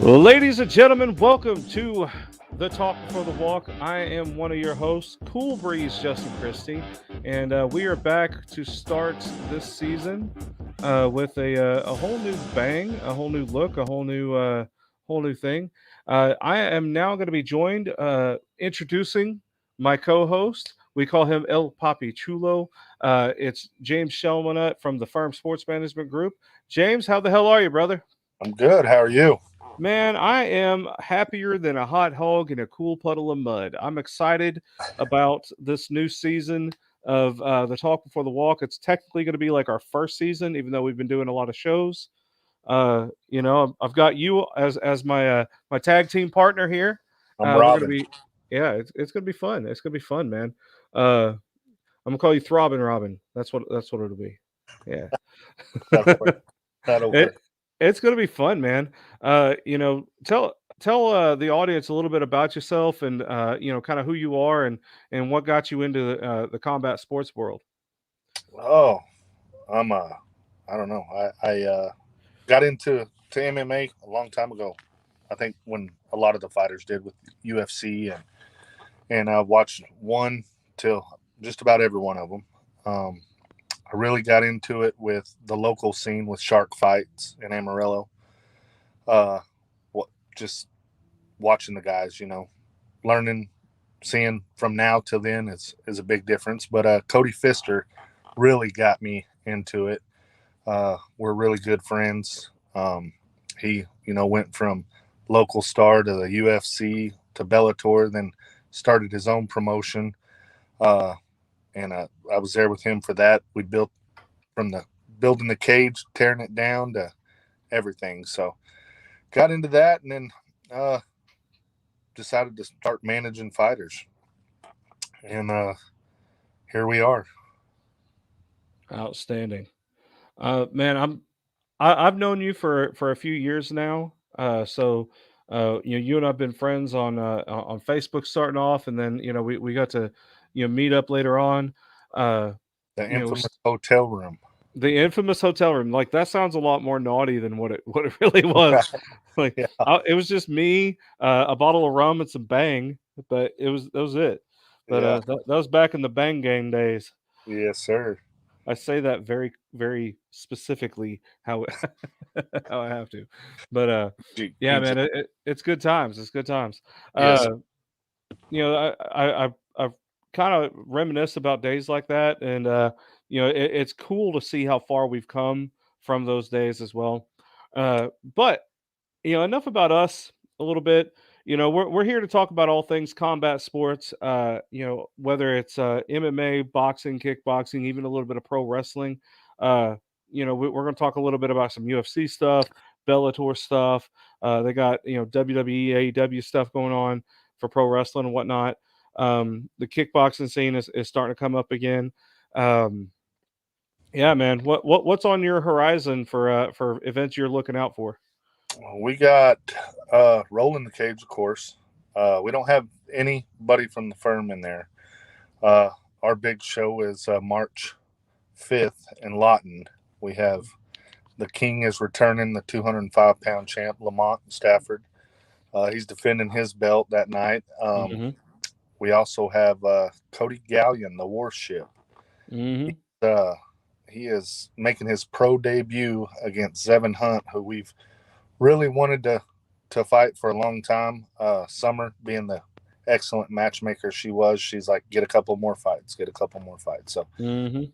Ladies and gentlemen, welcome to the Talk Before the Walk. I am one of your hosts, Cool Breeze Justin Christie, and we are back to start this season with a whole new bang, a whole new look, a whole new thing. I am now going to be joined, introducing my co-host. We call him El Papi Chulo. It's James Shelnutt from the Firm Sports Management Group. James, how the hell are you, brother? I'm good. How are you? Man, I am happier than a hot hog in a cool puddle of mud. I'm excited about this new season of the Talk Before the Walk. It's technically going to be like our first season, even though we've been doing a lot of shows. I've got you as my tag team partner here. I'm We're gonna Robin. be, yeah, it's gonna be fun. It's gonna be fun, man. I'm gonna call you Throbbing Robin. That's what it'll be. Yeah. That'll work. That'll It work. it's gonna be fun, man. Tell the audience a little bit about yourself and kind of who you are and what got you into the combat sports world. Oh, I'm I don't know. I got into MMA a long time ago. I think when a lot of the fighters did with UFC and I watched one till just about every one of them. I really got into it with the local scene with shark fights in Amarillo. Uh, what just watching the guys, learning, seeing from now till then is a big difference. But Cody Pfister really got me into it. We're really good friends. He, went from local star to the UFC to Bellator, then started his own promotion. Uh, and I was there with him for that. We built from the building the cage, tearing it down to everything. So got into that, and then uh, decided to start managing fighters, and here we are. Outstanding, man. I've known you for a few years now. You and I've been friends on Facebook starting off, and then we got to meet up later on. Uh, The you know, infamous hotel room. The infamous hotel room, like, that sounds a lot more naughty than what it really was. Like, Yeah, it was just me, a bottle of rum and some Bang, but that was it. But, yeah, that was back in the Bang gang days. yes, sir. I say that very, very specifically how how I have to. But, yeah, PG. man, it's good times, it's good times. Yes, Uh, I've kinda reminisced about days like that, and, it's cool to see how far we've come from those days as well. But, enough about us a little bit. We're here to talk about all things combat sports, whether it's, MMA, boxing, kickboxing, even a little bit of pro wrestling. Uh, we're gonna talk a little bit about some UFC stuff, Bellator stuff. They got, WWE, AEW stuff going on for pro wrestling and whatnot. The kickboxing scene is starting to come up again. Um, yeah, man. What's on your horizon for events you're looking out for? we got rolling the cage, of course. We don't have anybody from the firm in there. Uh, our big show is March 5th in Lawton. We have the King is returning, the 205-pound champ, Lamont Stafford. He's defending his belt that night. Hmm. We also have Cody Gallion, the Warship. Hmm. Uh, he is making his pro debut against Zevin Hunt, who we've really wanted to fight for a long time. Summer being the excellent matchmaker she was, she's like, get a couple more fights, get a couple more fights. So Hmm.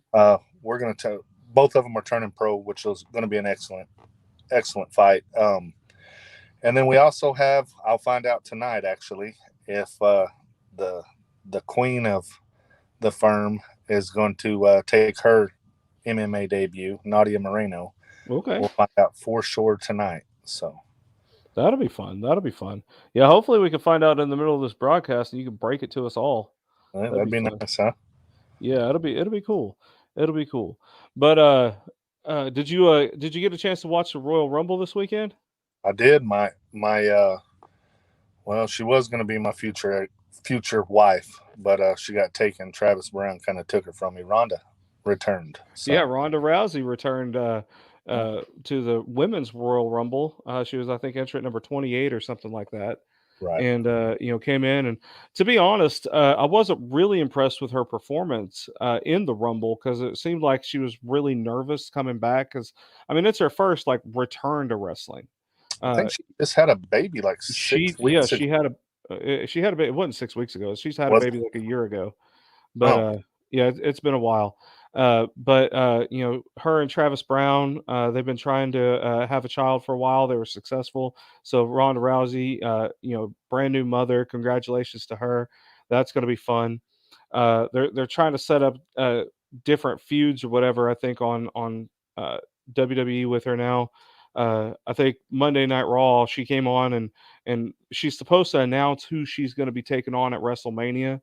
we're going to both of them are turning pro, which is going to be an excellent fight. And then we also have, I'll find out tonight actually, if the the queen of the firm is going to take her MMA debut, Nadia Moreno. Okay. We'll find out for sure tonight. So That'll be fun. That'll be fun. Yeah, hopefully we can find out in the middle of this broadcast and you can break it to us all. That'd that'd be be fun. nice, huh? Yeah, it'll be cool. It'll be cool. But did you get a chance to watch the Royal Rumble this weekend? I did. My well, she was going to be my future wife, but she got taken. Travis Brown kind of took her from me. Ronda returned, Yeah, so Ronda Rousey returned to the women's Royal Rumble. She was, I think, entrant number 28 or something like that. Right. And came in, and to be honest, I wasn't really impressed with her performance in the Rumble, because it seemed like she was really nervous coming back, because I mean, it's her first like return to wrestling. I Uh, think she just had a baby like 6 weeks ago. she had a baby. It wasn't 6 weeks ago. She's had a Was baby it? like a year ago. But, Oh, yeah, it's been a while. Her and Travis Brown, they've been trying to, have a child for a while. They were successful. So Ronda Rousey, brand new mother, congratulations to her. That's gonna be fun. They're trying to set up, different feuds or whatever, I think, on, uh, WWE with her now. I think Monday Night Raw, she came on, and she's supposed to announce who she's gonna be taking on at WrestleMania,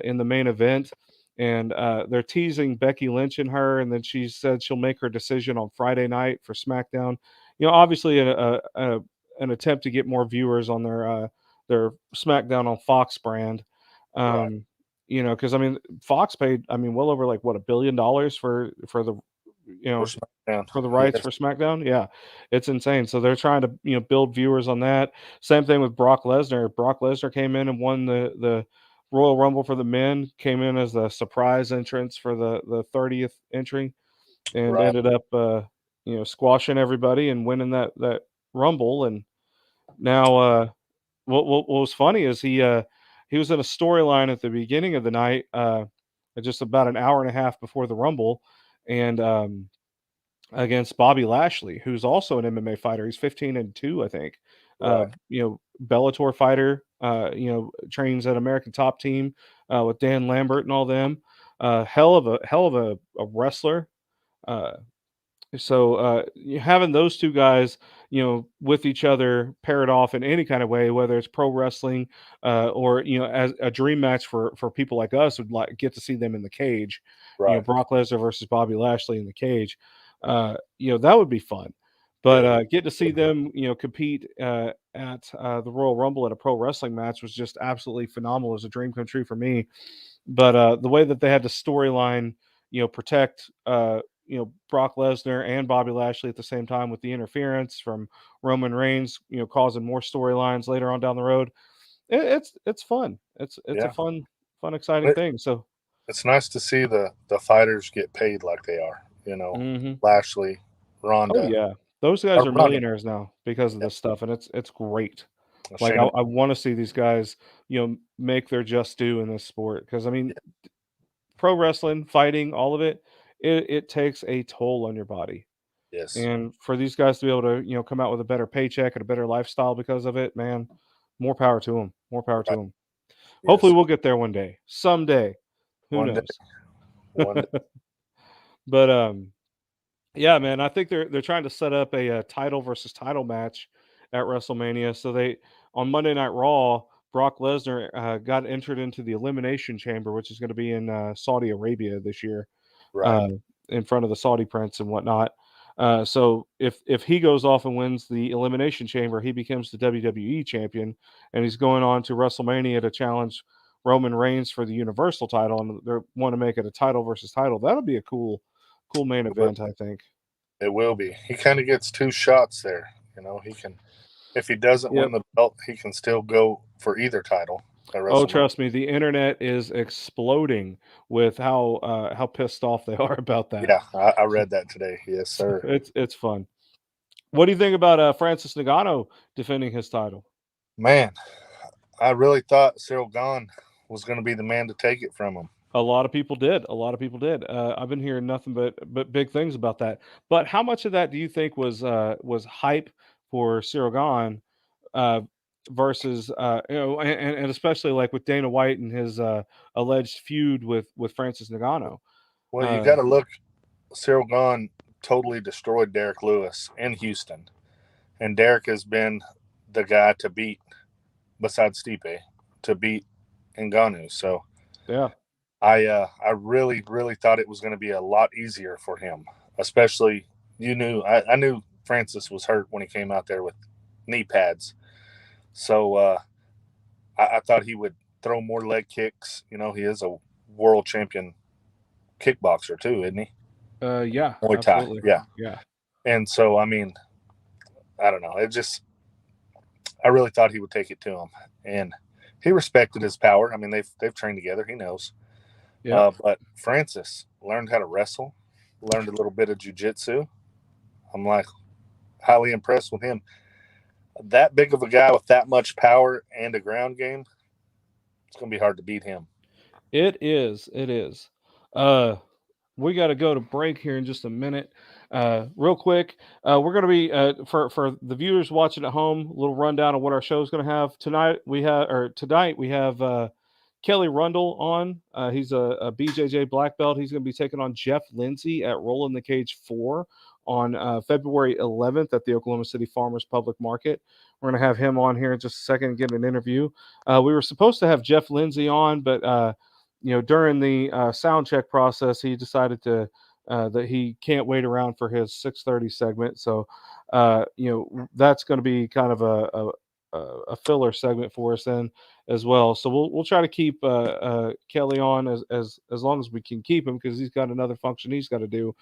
in the main event. And they're teasing Becky Lynch and her, and then she said she'll make her decision on Friday night for SmackDown. Obviously an attempt to get more viewers on their SmackDown on Fox brand. right. Because I mean, Fox paid, I mean, well over like what, $1 billion for the you For know SmackDown. for the rights Yes. for SmackDown. Yeah, it's insane. So they're trying to build viewers on that. Same thing with Brock Lesnar. Brock Lesnar came in and won the Royal Rumble for the men. Came in as a surprise entrance for the 30th entry, and Right. ended up squashing everybody and winning that Rumble. And now what was funny is he was in a storyline at the beginning of the night, just about an hour and a half before the Rumble, and against Bobby Lashley, who's also an MMA fighter. He's 15-2, I think. Right. Bellator fighter. Trains at American Top Team with Dan Lambert and all them. Hell of a wrestler. Uh, having those two guys, with each other paired off in any kind of way, whether it's pro wrestling, or as a dream match for people like us would like get to see them in the cage. Right. Brock Lesnar versus Bobby Lashley in the cage. That would be fun. But It get to see would be. them, compete at the Royal Rumble at a pro wrestling match was just absolutely phenomenal. It was a dream come true for me. But the way that they had the storyline, protect Brock Lesnar and Bobby Lashley at the same time with the interference from Roman Reigns, causing more storylines later on down the road. It's fun. It's a Yeah. fun exciting It, thing. So it's nice to see the fighters get paid like they are. mhm. Lashley, Oh Ronda, yeah, those guys or are Ronda, millionaires now because of yeah, this stuff, and it's great. Like Shayna. I want to see these guys, make their just due in this sport, because I mean, Yeah, pro wrestling, fighting, all of it, it takes a toll on your body. yes. And for these guys to be able to, come out with a better paycheck and a better lifestyle because of it, man, more power to them. More power to Right. them. Hopefully, Yes. we'll get there one day, someday. Who One day. knows? One day. But yeah, man, I think they're trying to set up a, title versus title match at WrestleMania. So they on Monday Night Raw, Brock Lesnar got entered into the Elimination Chamber, which is going to be in Saudi Arabia this year, Right. uh, in front of the Saudi prince and whatnot. So if he goes off and wins the Elimination Chamber, he becomes the WWE champion, and he's going on to WrestleMania to challenge Roman Reigns for the Universal title, and they want to make it a title versus title. That'll be a cool main It will, event, I think. it will be. He kind of gets two shots there. He can, if he doesn't Yep. win the belt, he can still go for either title at Oh, WrestleMania. trust me, the internet is exploding with how pissed off they are about that. Yeah, I read that today. Yes, So sir. it's fun. What do you think about Francis Ngannou defending his title? Man, I really thought Cyril Gahn was going to be the man to take it from him. A lot of people did. A lot of people did. I've been hearing nothing but big things about that. But how much of that do you think was hype for Cyril Gahn, uh, versus and especially like with Dana White and his alleged feud with Francis Ngannou? Well, you Uh, got to look. Cyril Gahn totally destroyed Derek Lewis in Houston, and Derek has been the guy to beat, besides Stipe, to beat Ngannou. So yeah. I really thought it was going to be a lot easier for him, especially I knew Francis was hurt when he came out there with knee pads, so I thought he would throw more leg kicks. He is a world champion kickboxer too, isn't he? Yeah, Muay Thai, absolutely. yeah. Yeah. And so, I mean, I don't know. I really thought he would take it to him, and he respected his power. I mean, they've trained together. He knows. Yeah. But Francis learned how to wrestle, learned a little bit of jujitsu. I'm like highly impressed with him. That big of a guy with that much power and a ground game, it's going to be hard to beat him. It is. It is. We got to go to break here in just a minute. Real quick, we're going to be for the viewers watching at home. A little rundown of what our show is going to have tonight. Tonight we have Kelly Rundle on. He's a BJJ black belt. He's going to be taking on Jeff Lindsay at Roll in the Cage 4 on February 11th at the Oklahoma City Farmers Public Market. We're going to have him on here in just a second and get an interview. We were supposed to have Jeff Lindsay on, but during the sound check process, he decided to that he can't wait around for his 6:30 segment. So, that's going to be kind of a filler segment for us then as well. So we'll try to keep Kelly on as long as we can keep him because he's got another function he's got to do,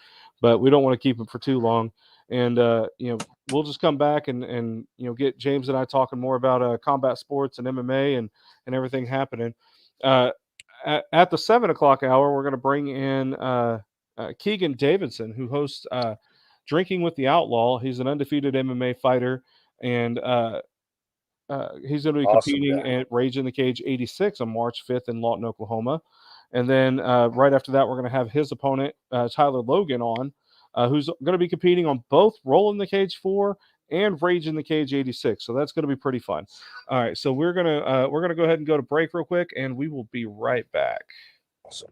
but we don't want to keep him for too long. And we'll just come back and get James and I talking more about combat sports and MMA and everything happening. At the 7 o'clock hour, we're going to bring in Keagan Davidson, who hosts Drinking with the Outlaw. He's an undefeated MMA fighter, and he's going to be Awesome competing guy. at Rage in the Cage 86 on March 5th in Lawton, Oklahoma. And then right after that, we're going to have his opponent, Tyler Logan, on, who's going to be competing on both Roll in the Cage 4 and Rage in the Cage 86. So that's going to be pretty fun. All right, so we're gonna go ahead and go to break real quick, and we will be right back. Awesome.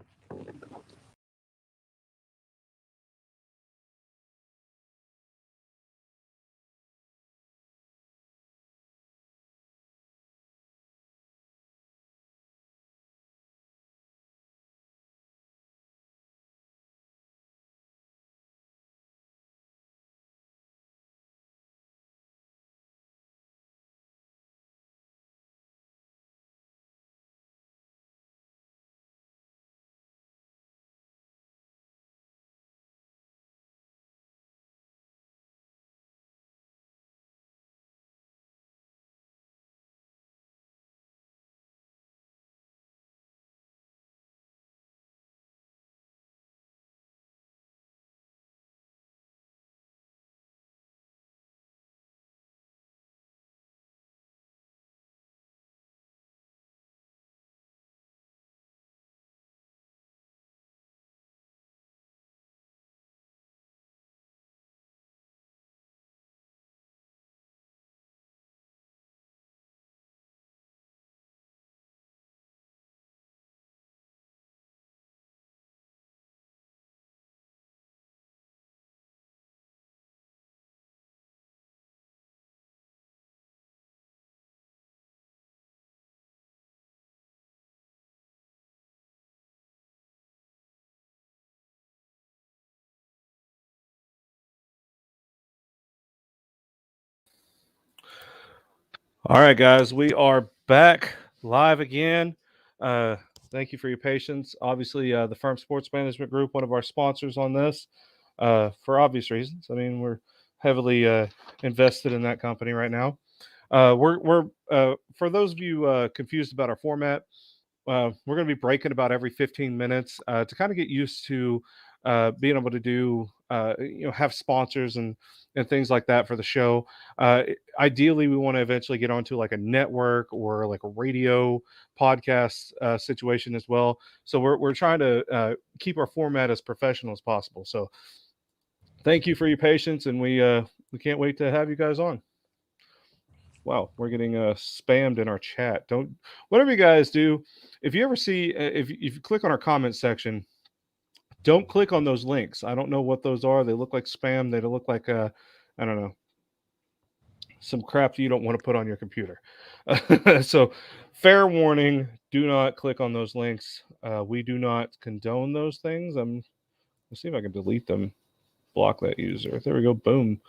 All right, guys, we are back live again. Thank you for your patience. Obviously, the Firm Sports Management Group, one of our sponsors on this, for obvious reasons. I mean, we're heavily invested in that company right now. We're for those of you confused about our format, we're going to be breaking about every 15 minutes to kind of get used to being able to do have sponsors and things like that for the show. Ideally, we want to eventually get onto like a network or like a radio podcast situation as well. So we're trying to keep our format as professional as possible. So thank you for your patience, and we can't wait to have you guys on. Wow, we're getting spammed in our chat. Don't whatever you guys do. If you ever see if you click on our comment section, don't click on those links. I don't know what those are. They look like spam. They look like I don't know, some crap you don't want to put on your computer. So, fair warning: do not click on those links. We do not condone those things. Let's see if I can delete them. Block that user. There we go. Boom.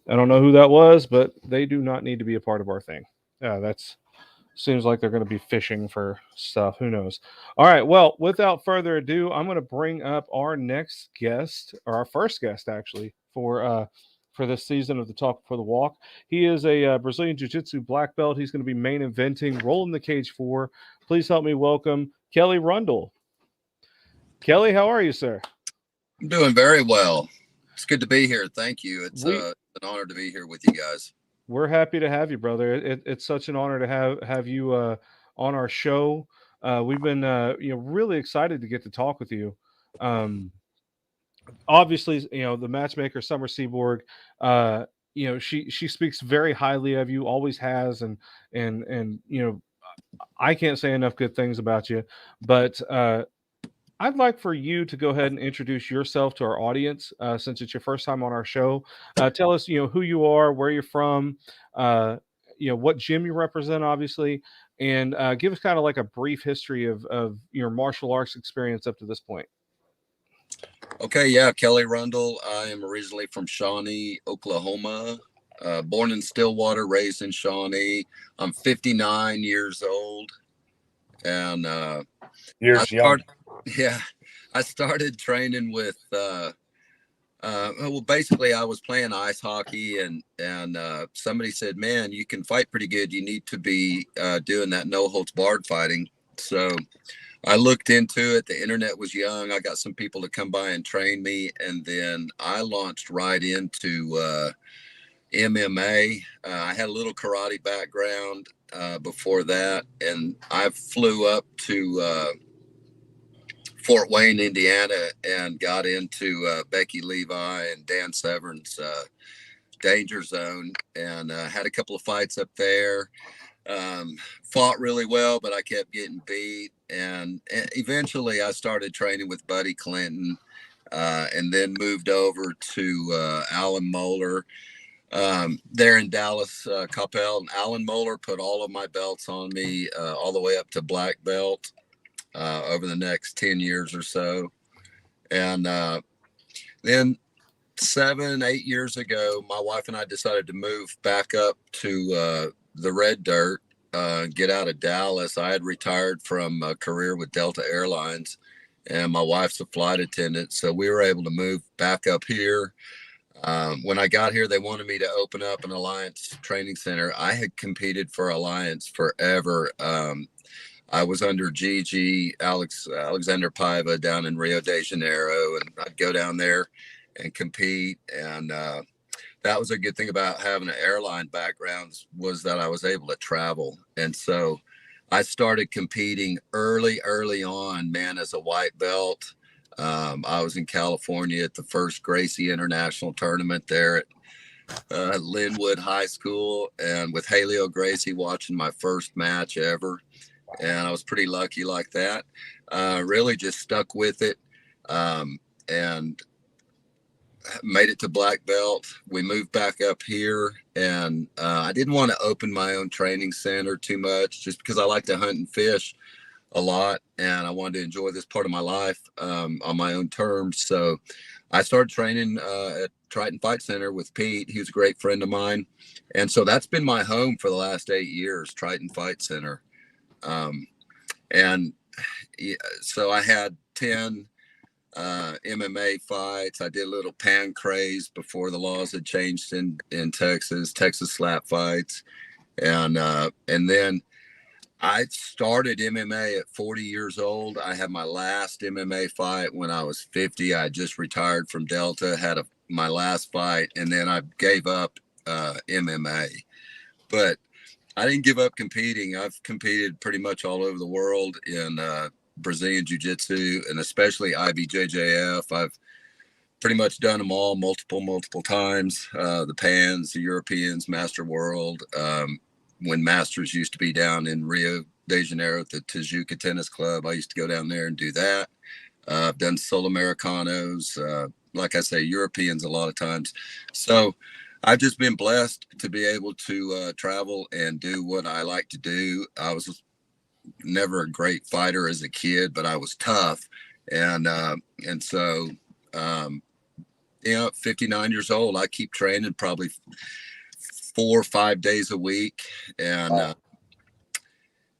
I don't know who that was, but they do not need to be a part of our thing. That's seems like they're going to be fishing for stuff. Who knows? All right. Well, without further ado, I'm going to bring up our next guest, or our first guest, actually, for for this season of the Talk Before the Walk. He is a Brazilian Jiu-Jitsu black belt. He's going to be main eventing Rolling the Cage 4. Please help me welcome Kelly Rundle. Kelly, how are you, sir? I'm doing very well. It's good to be here. Thank you. It's an honor to be here with you guys. We're happy to have you, brother. It's such an honor to have you on our show. We've been really excited to get to talk with you. Obviously, the matchmaker Summer Seaborg, she speaks very highly of you, always has, and I can't say enough good things about you. But I'd like for you to go ahead and introduce yourself to our audience, since it's your first time on our show. Tell us, who you are, where you're from, what gym you represent, obviously, and give us kind of like a brief history of your martial arts experience up to this point. Okay, yeah, Kelly Rundle. I am originally from Shawnee, Oklahoma. Born in Stillwater, raised in Shawnee. I'm 59 years old, and young. Yeah, I started training with. Well, basically, I was playing ice hockey, and somebody said, "Man, you can fight pretty good. You need to be doing that no holds barred fighting." So I looked into it. The internet was young. I got some people to come by and train me, and then I launched right into MMA. I had a little karate background before that, and I flew up to Fort Wayne, Indiana, and got into Becky Levi and Dan Severn's Danger Zone, and had a couple of fights up there. Fought really well, but I kept getting beat, and eventually I started training with Buddy Clinton, and then moved over to Alan Moeller there in Dallas, Coppell. And Alan Moeller put all of my belts on me, all the way up to black belt, over the next 10 years or so. And then 7-8 years ago, my wife and I decided to move back up to the red dirt, get out of Dallas. I had retired from a career with Delta Airlines, and my wife's a flight attendant, so we were able to move back up here. When I got here, they wanted me to open up an Alliance training center. I had competed for Alliance forever. I was under Alexander Paiva down in Rio de Janeiro, and I'd go down there and compete. And that was a good thing about having an airline background, was that I was able to travel. And so I started competing early on, man, as a white belt. I was in California at the first Gracie International Tournament there at Linwood High School, and with Haleo Gracie watching my first match ever. And I was pretty lucky like that. Really just stuck with it, and made it to black belt. We moved back up here, and I didn't want to open my own training center too much, just because I like to hunt and fish a lot, and I wanted to enjoy this part of my life on my own terms. So I started training at Triton Fight Center with Pete. He was a great friend of mine, and so that's been my home for the last 8 years, Triton Fight Center. And so I had 10 MMA fights. I did a little pan craze before the laws had changed in Texas slap fights. And then I started MMA at 40 years old. I had my last MMA fight when I was 50. I just retired from Delta, had my last fight, and then I gave up MMA. But I didn't give up competing. I've competed pretty much all over the world in Brazilian Jiu-Jitsu, and especially IBJJF. I've pretty much done them all multiple times. The Pans, the Europeans, Master World. When Masters used to be down in Rio de Janeiro at the Tijuca Tennis Club, I used to go down there and do that. I've done Sul Americanos, like I say, Europeans a lot of times. So I've just been blessed to be able to travel and do what I like to do. I was never a great fighter as a kid, but I was tough. And so, 59 years old, I keep training probably 4 or 5 days a week. And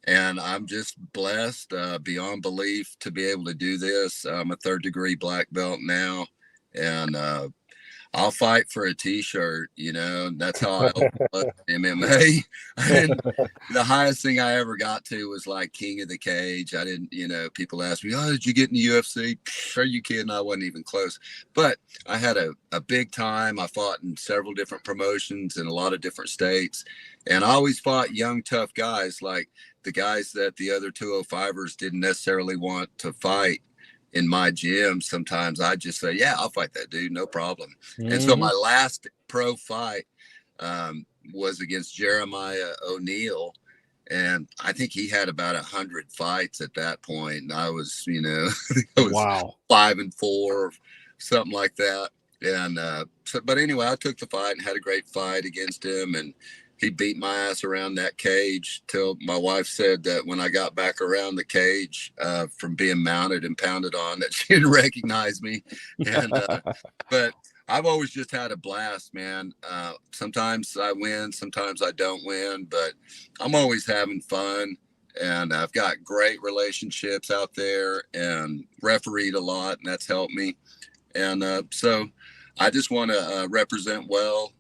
I'm just blessed beyond belief to be able to do this. I'm a 3rd degree black belt now. And I'll fight for a t-shirt, that's how I opened up MMA. And the highest thing I ever got to was like King of the Cage. I didn't, people ask me, oh, did you get in the UFC? Are you kidding? I wasn't even close. But I had a big time. I fought in several different promotions in a lot of different states. And I always fought young, tough guys, like the guys that the other 205ers didn't necessarily want to fight in my gym. Sometimes I just say, yeah, I'll fight that dude, no problem. Mm-hmm. And so my last pro fight was against Jeremiah O'Neal, and I think he had about 100 fights at that point, and I was, I was wow, 5-4, something like that. And but anyway, I took the fight and had a great fight against him, and he beat my ass around that cage till my wife said that when I got back around the cage from being mounted and pounded on, that she didn't recognize me. And but I've always just had a blast, man. Sometimes I win, sometimes I don't win, but I'm always having fun. And I've got great relationships out there and refereed a lot, and that's helped me. And so I just want to represent well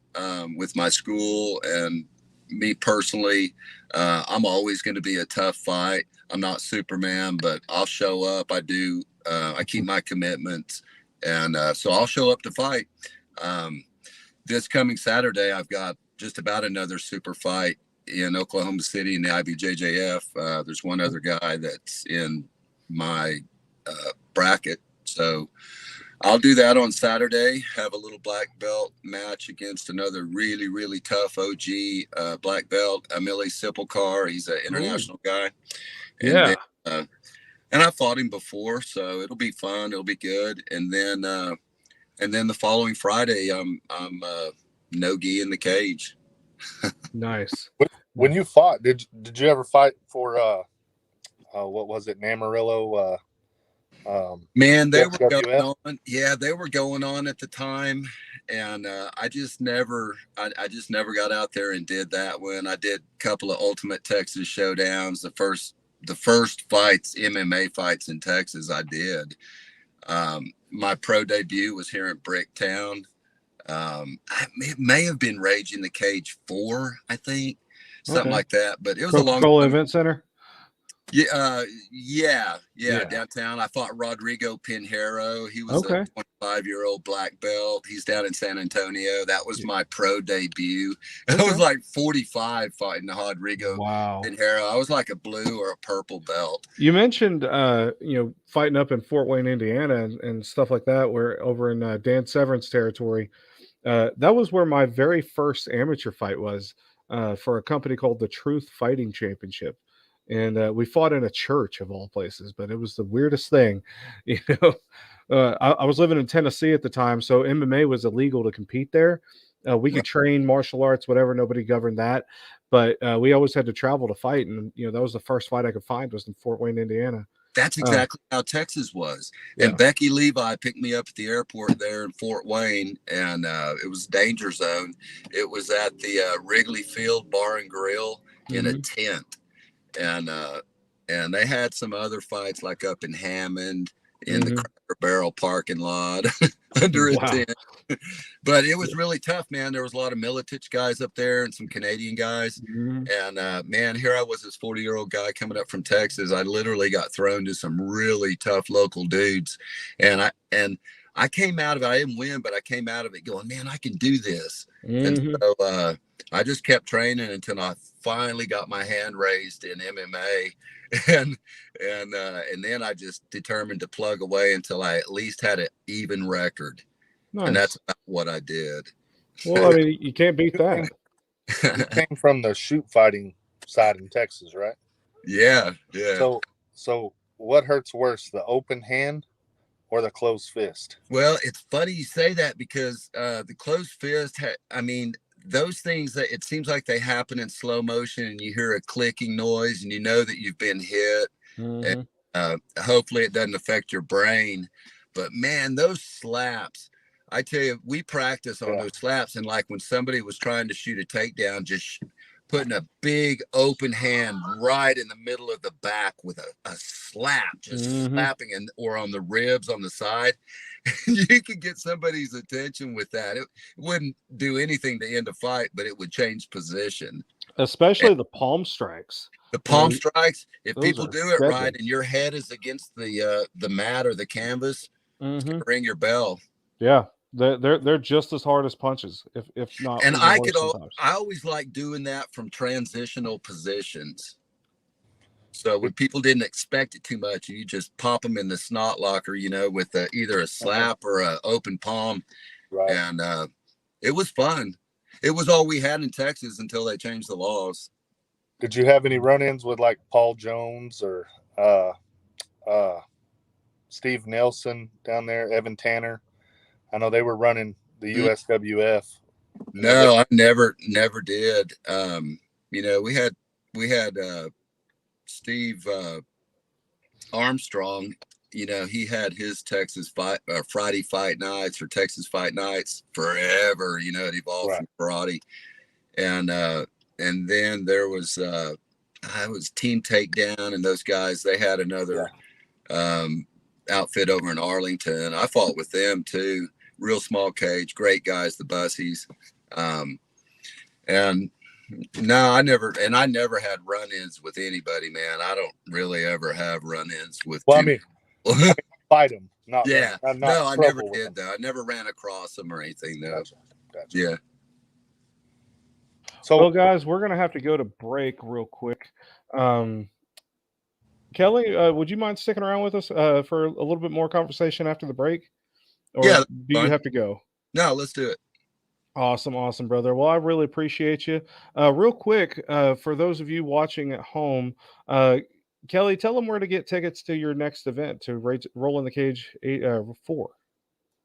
with my school and me personally. I'm always going to be a tough fight. I'm not Superman, but I'll show up. I keep my commitments, and so I'll show up to fight. This coming Saturday, I've got just about another super fight in Oklahoma City in the IBJJF. There's one other guy that's in my bracket, so I'll do that on Saturday, have a little black belt match against another really, really tough OG black belt, Emily Sipelkar. He's an international guy. And yeah. And I fought him before, so it'll be fun. It'll be good. And then the following Friday, I'm no-gi in the cage. Nice. When you fought, did you ever fight for what was it, Amarillo? Man, they were going on. Yeah, they were going on at the time, and I just never got out there and did that one. I did a couple of Ultimate Texas Showdowns. The first fights, MMA fights in Texas, I did. My pro debut was here in Bricktown. It may have been Rage in the Cage 4, I think, something like that. But it was a long Coca-Cola Event Center. Yeah, downtown. I fought Rodrigo Pinheiro. He was a 25-year-old black belt. He's down in San Antonio. That was my pro debut. I was like 45 fighting Rodrigo Pinheiro. I was like a blue or a purple belt. You mentioned, fighting up in Fort Wayne, Indiana, and stuff like that. Where over in Dan Severn's territory, that was where my very first amateur fight was for a company called the Truth Fighting Championship. And we fought in a church of all places, but it was the weirdest thing. I was living in Tennessee at the time, so MMA was illegal to compete there. We could train martial arts, whatever. Nobody governed that, but we always had to travel to fight. And that was the first fight I could find was in Fort Wayne, Indiana. That's exactly how Texas was. And Becky Levi picked me up at the airport there in Fort Wayne, and it was danger zone. It was at the Wrigley Field Bar and Grill in a tent. And they had some other fights like up in Hammond in the Cracker Barrel parking lot under a tent. But it was really tough, man. There was a lot of Militich guys up there and some Canadian guys. And man, here I was, this 40-year-old guy coming up from Texas. I literally got thrown to some really tough local dudes. And I came out of it. I didn't win, but I came out of it going, man, I can do this. And so I just kept training until I finally got my hand raised in MMA, and then I just determined to plug away until I at least had an even record. Nice. And that's what I did. Well, I mean, you can't beat that. You came from the shoot fighting side in Texas, right? Yeah. So what hurts worse, the open hand or the closed fist? Well, it's funny you say that because the closed fist, those things that it seems like they happen in slow motion and you hear a clicking noise and you know that you've been hit. And hopefully it doesn't affect your brain. But man, those slaps, I tell you, we practice on those slaps. And like when somebody was trying to shoot a takedown, just putting a big open hand right in the middle of the back with a slap, just slapping or on the ribs on the side. You could get somebody's attention with that. It wouldn't do anything to end a fight, but it would change position. Especially And the palm strikes. the You know, palm strikes, if those people are do it right deadly. and your head is against the mat or the canvas, ring your bell. Yeah, they're just as hard as punches, if not And even worse sometimes. I always like doing that from transitional positions. So when people didn't expect it too much, you just pop them in the snot locker, with either a slap or a open palm. Right. And it was fun. It was all we had in Texas until they changed the laws. Did you have any run-ins with like Paul Jones or Steve Nelson down there, Evan Tanner? I know they were running the USWF. No, I never did. We had Steve Armstrong. He had his Texas Friday fight nights or Texas fight nights forever. It evolved from karate, and then there was I was Team Takedown, and those guys, they had another outfit over in Arlington. I fought with them too. Real small cage, great guys, the Bussies. And no, I never had run-ins with anybody, man. I don't really ever have run-ins with. Well, I mean, fight them, not yeah. no, I never did though. I never ran across them or anything though. Gotcha. Yeah. So, well, guys, we're gonna have to go to break real quick. Kelly, would you mind sticking around with us for a little bit more conversation after the break? Or do you have to go? No, let's do it. Awesome, brother. Well, I really appreciate you. Real quick, for those of you watching at home, Kelly, tell them where to get tickets to your next event, to Roll in the Cage 4.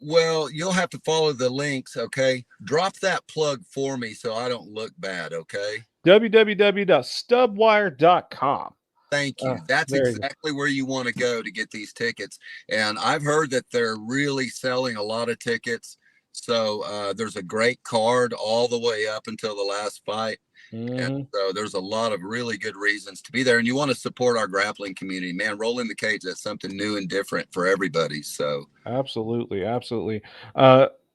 Well, you'll have to follow the links, okay? Drop that plug for me so I don't look bad, okay? www.stubwire.com. Thank you. That's exactly where you want to go to get these tickets. And I've heard that they're really selling a lot of tickets. So there's a great card all the way up until the last fight. And so there's a lot of really good reasons to be there. And you want to support our grappling community, man. Roll in the Cage, that's something new and different for everybody. So absolutely.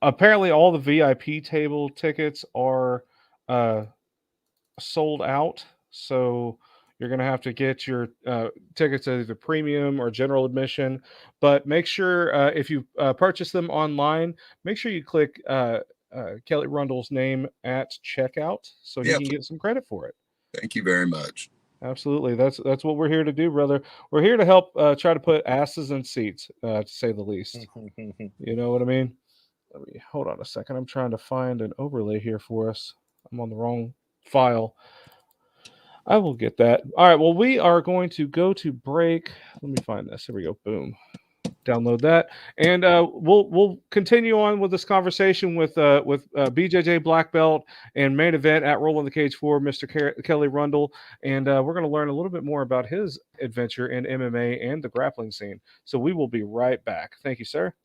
Apparently all the VIP table tickets are sold out. So you're going to have to get your tickets as either premium or general admission. But make sure if you purchase them online, make sure you click Kelly Rundle's name at checkout so he can get some credit for it. Thank you very much. Absolutely. That's what we're here to do, brother. We're here to help try to put asses in seats, to say the least. You know what I mean? Let me hold on a second. I'm trying to find an overlay here for us. I'm on the wrong file. I will get that. All right. Well, we are going to go to break. Let me find this. Here we go. Boom. Download that, and we'll continue on with this conversation with BJJ Black Belt and main event at Roll in the Cage 4, Mr. Kelly Rundle, and we're going to learn a little bit more about his adventure in MMA and the grappling scene. So we will be right back. Thank you, sir.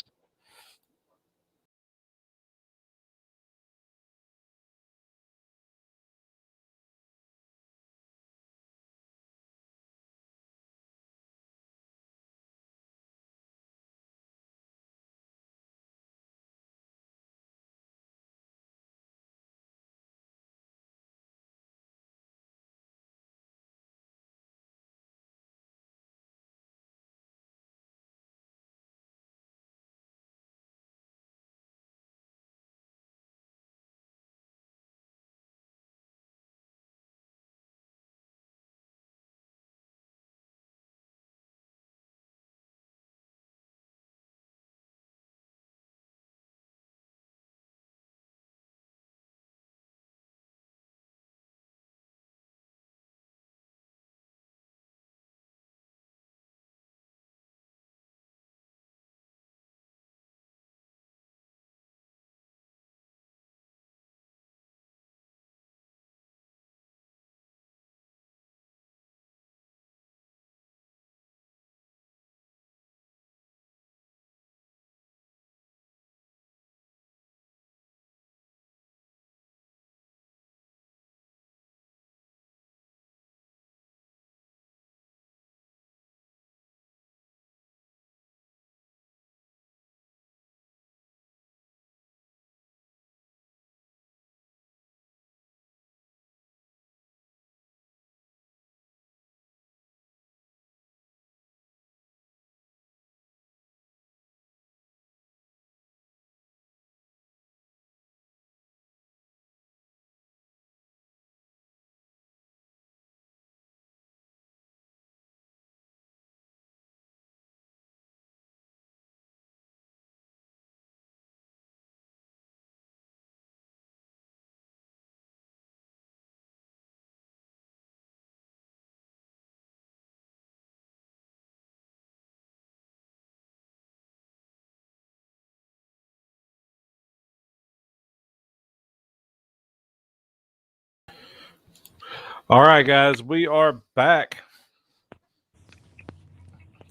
All right, guys, we are back.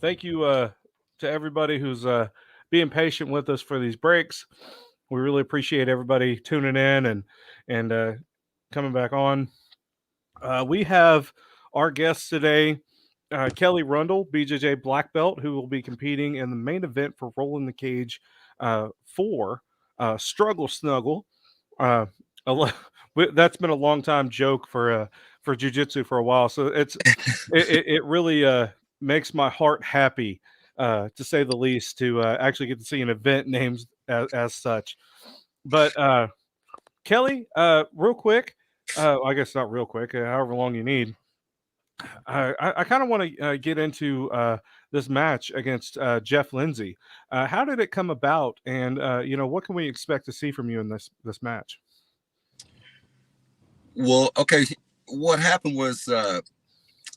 Thank you to everybody who's being patient with us for these breaks. We really appreciate everybody tuning in and coming back on. We have our guest today, Kelly Rundle, BJJ black belt, who will be competing in the main event for Rolling the Cage for Struggle Snuggle. Uh, that's been a long time joke for jujitsu for a while, so it really makes my heart happy, to say the least, to actually get to see an event named as such. But Kelly, real quick, I guess not real quick, however long you need. I kind of want to get into this match against Jeff Lindsay. How did it come about, and what can we expect to see from you in this match? Well, okay. What happened was the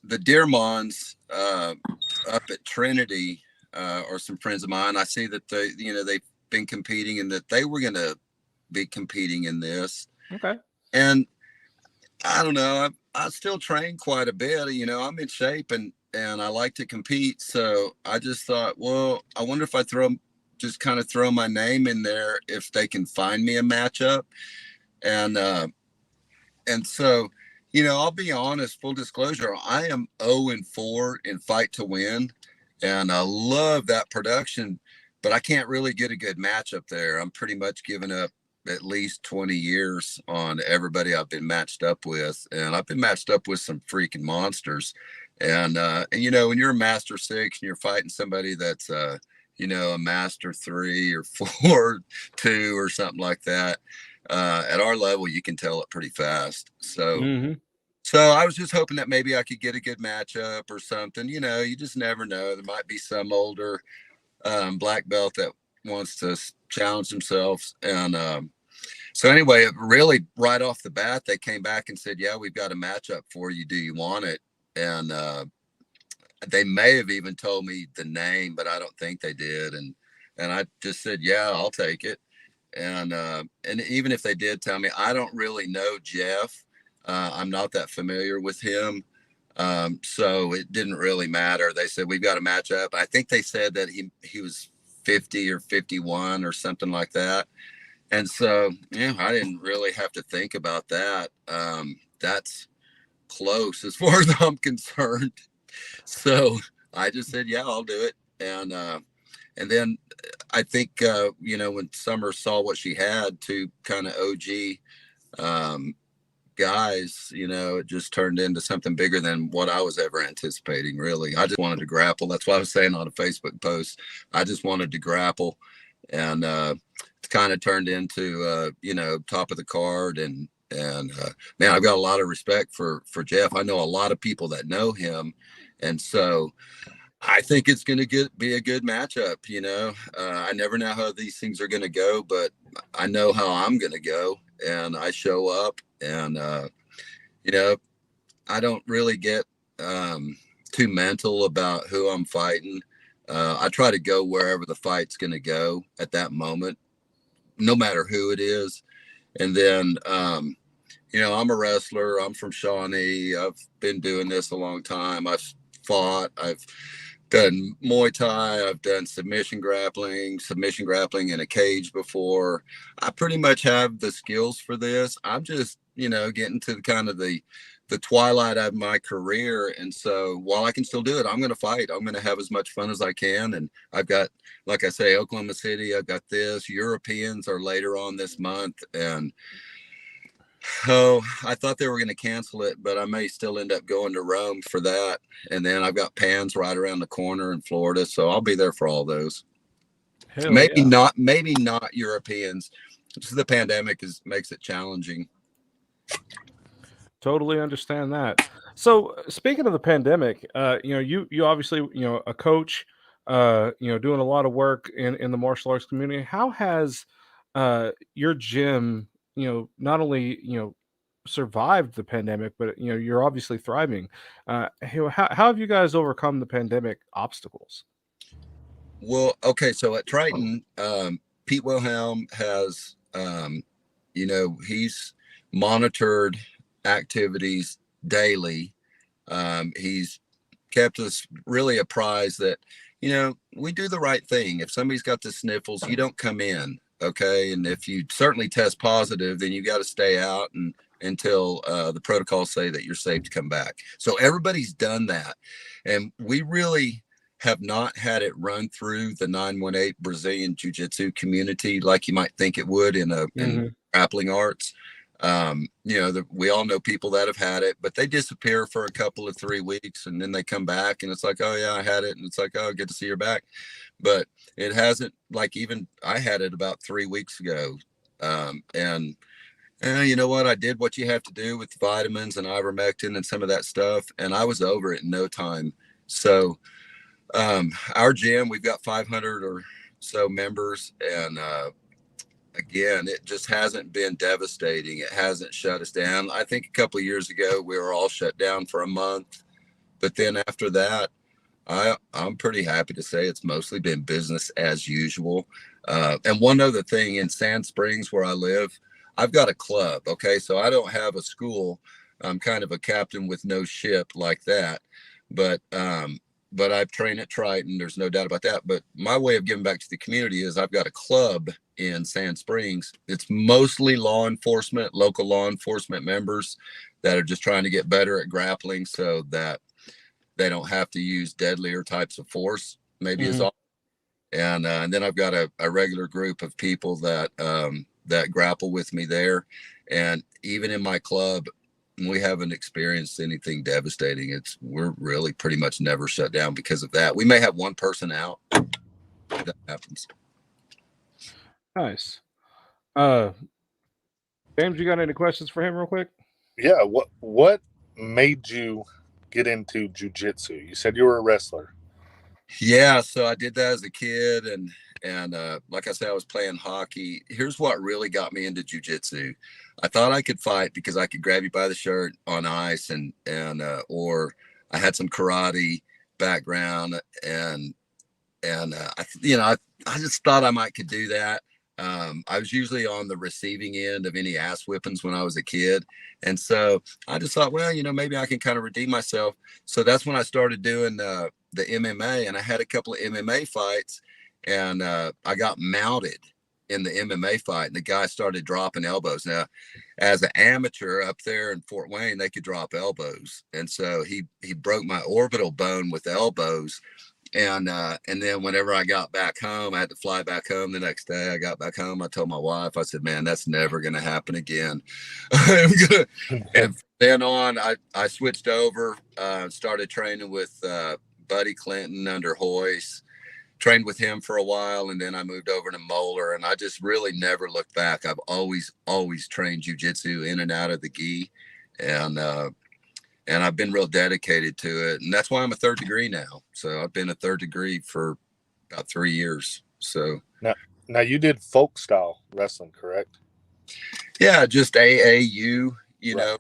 Dearmons up at Trinity are some friends of mine. I see that they've been competing and that they were going to be competing in this. Okay. And I don't know. I still train quite a bit. I'm in shape and I like to compete. So I just thought, well, I wonder if I just kind of throw my name in there if they can find me a matchup. And so, I'll be honest, full disclosure, I am 0-4 in Fight to Win. And I love that production, but I can't really get a good matchup there. I'm pretty much giving up at least 20 years on everybody I've been matched up with. And I've been matched up with some freaking monsters. And when you're a master 6 and you're fighting somebody that's, a master 3 or 4-2 or something like that, at our level, you can tell it pretty fast. So I was just hoping that maybe I could get a good matchup or something. You just never know. There might be some older black belt that wants to challenge themselves. And so anyway, really right off the bat, they came back and said, yeah, we've got a matchup for you. Do you want it? And they may have even told me the name, but I don't think they did. And I just said, yeah, I'll take it. And even if they did tell me, I don't really know Jeff. I'm not that familiar with him. So it didn't really matter. They said, we've got a matchup. I think they said that he was 50 or 51 or something like that. And so, I didn't really have to think about that. That's close as far as I'm concerned. So I just said, yeah, I'll do it. And then I think, when Summer saw what she had, to kind of OG guys, it just turned into something bigger than what I was ever anticipating, really. I just wanted to grapple. That's what I was saying on a Facebook post. I just wanted to grapple. And it's kind of turned into, top of the card. And man, I've got a lot of respect for Jeff. I know a lot of people that know him. And so I think it's going to be a good matchup. I never know how these things are going to go, but I know how I'm going to go, and I show up. And I don't really get too mental about who I'm fighting. I try to go wherever the fight's going to go at that moment, no matter who it is. And then I'm a wrestler. I'm from Shawnee. I've been doing this a long time. I've fought. I've done Muay Thai. I've done submission grappling in a cage before. I pretty much have the skills for this. I'm just, getting to kind of the twilight of my career. And so while I can still do it, I'm going to fight. I'm going to have as much fun as I can. And I've got, like I say, Oklahoma City, I've got this. Europeans are later on this month. And I thought they were going to cancel it, but I may still end up going to Rome for that. And then I've got Pans right around the corner in Florida. So I'll be there for all those. Hell maybe yeah. maybe not Europeans. Just the pandemic makes it challenging. Totally understand that. So speaking of the pandemic, you obviously, a coach, doing a lot of work in the martial arts community. How has your gym, not only, survived the pandemic, but you're obviously thriving. How have you guys overcome the pandemic obstacles? Well, okay, so at Triton, Pete Wilhelm has, he's monitored activities daily. He's kept us really apprised that, we do the right thing. If somebody's got the sniffles, you don't come in. Okay. And if you certainly test positive, then you got to stay out until the protocols say that you're safe to come back. So everybody's done that. And we really have not had it run through the 918 Brazilian Jiu-Jitsu community like you might think it would in grappling arts. We all know people that have had it, but they disappear for a couple of 3 weeks and then they come back and it's like, oh yeah, I had it. And it's like, oh, good to see you're back. But it hasn't, like, even I had it about 3 weeks ago. And you know what? I did what you have to do with vitamins and ivermectin and some of that stuff. And I was over it in no time. So, our gym, we've got 500 or so members. And, again, it just hasn't been devastating. It hasn't shut us down. I think a couple of years ago, we were all shut down for a month. But then after that, I'm pretty happy to say it's mostly been business as usual. And one other thing, in Sand Springs, where I live, I've got a club. Okay. So I don't have a school. I'm kind of a captain with no ship like that. But I've trained at Triton. There's no doubt about that. But my way of giving back to the community is I've got a club in Sand Springs. It's mostly local law enforcement members that are just trying to get better at grappling so that they don't have to use deadlier types of force, maybe as often. And then I've got a regular group of people that grapple with me there. And even in my club, we haven't experienced anything devastating. We're really pretty much never shut down because of that. We may have one person out. That happens. Nice. James, you got any questions for him real quick? Yeah. What made you get into jiu-jitsu? You said you were a wrestler. Yeah, so I did that as a kid, and like I said, I was playing hockey. Here's what really got me into jiu-jitsu. I thought I could fight because I could grab you by the shirt on ice, and or I had some karate background, and I just thought I could do that. I was usually on the receiving end of any ass whippings when I was a kid. And so I just thought, well, maybe I can kind of redeem myself. So that's when I started doing the MMA, and I had a couple of MMA fights, and I got mounted in the MMA fight, and the guy started dropping elbows. Now, as an amateur up there in Fort Wayne, they could drop elbows. And so he broke my orbital bone with elbows. And then whenever I got back home, I had to fly back home the next day. I got back home. I told my wife, I said, man, that's never going to happen again. And from then on, I switched over, started training with Buddy Clinton under Hoyce, trained with him for a while. And then I moved over to Moeller, and I just really never looked back. I've always trained jiu-jitsu in and out of the gi. And I've been real dedicated to it. And that's why I'm a third degree now. So I've been a third degree for about 3 years. So now you did folk style wrestling, correct? Yeah, just AAU,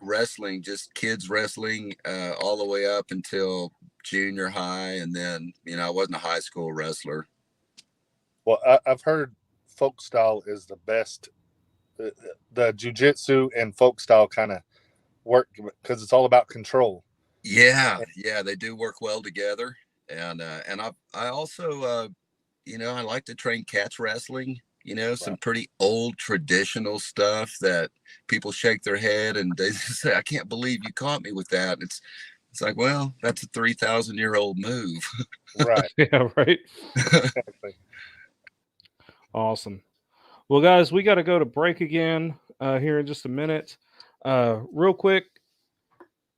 wrestling, just kids wrestling all the way up until junior high. And then, I wasn't a high school wrestler. Well, I've heard folk style is the best. The jiu-jitsu and folk style kind of work because it's all about control. Yeah, they do work well together. And I also I like to train catch wrestling, some pretty old traditional stuff that people shake their head and they say, I can't believe you caught me with that. It's like, well, that's a 3,000-year-old move. Right. Yeah, right. Exactly. Awesome. Well, guys, we got to go to break again here in just a minute. Real quick,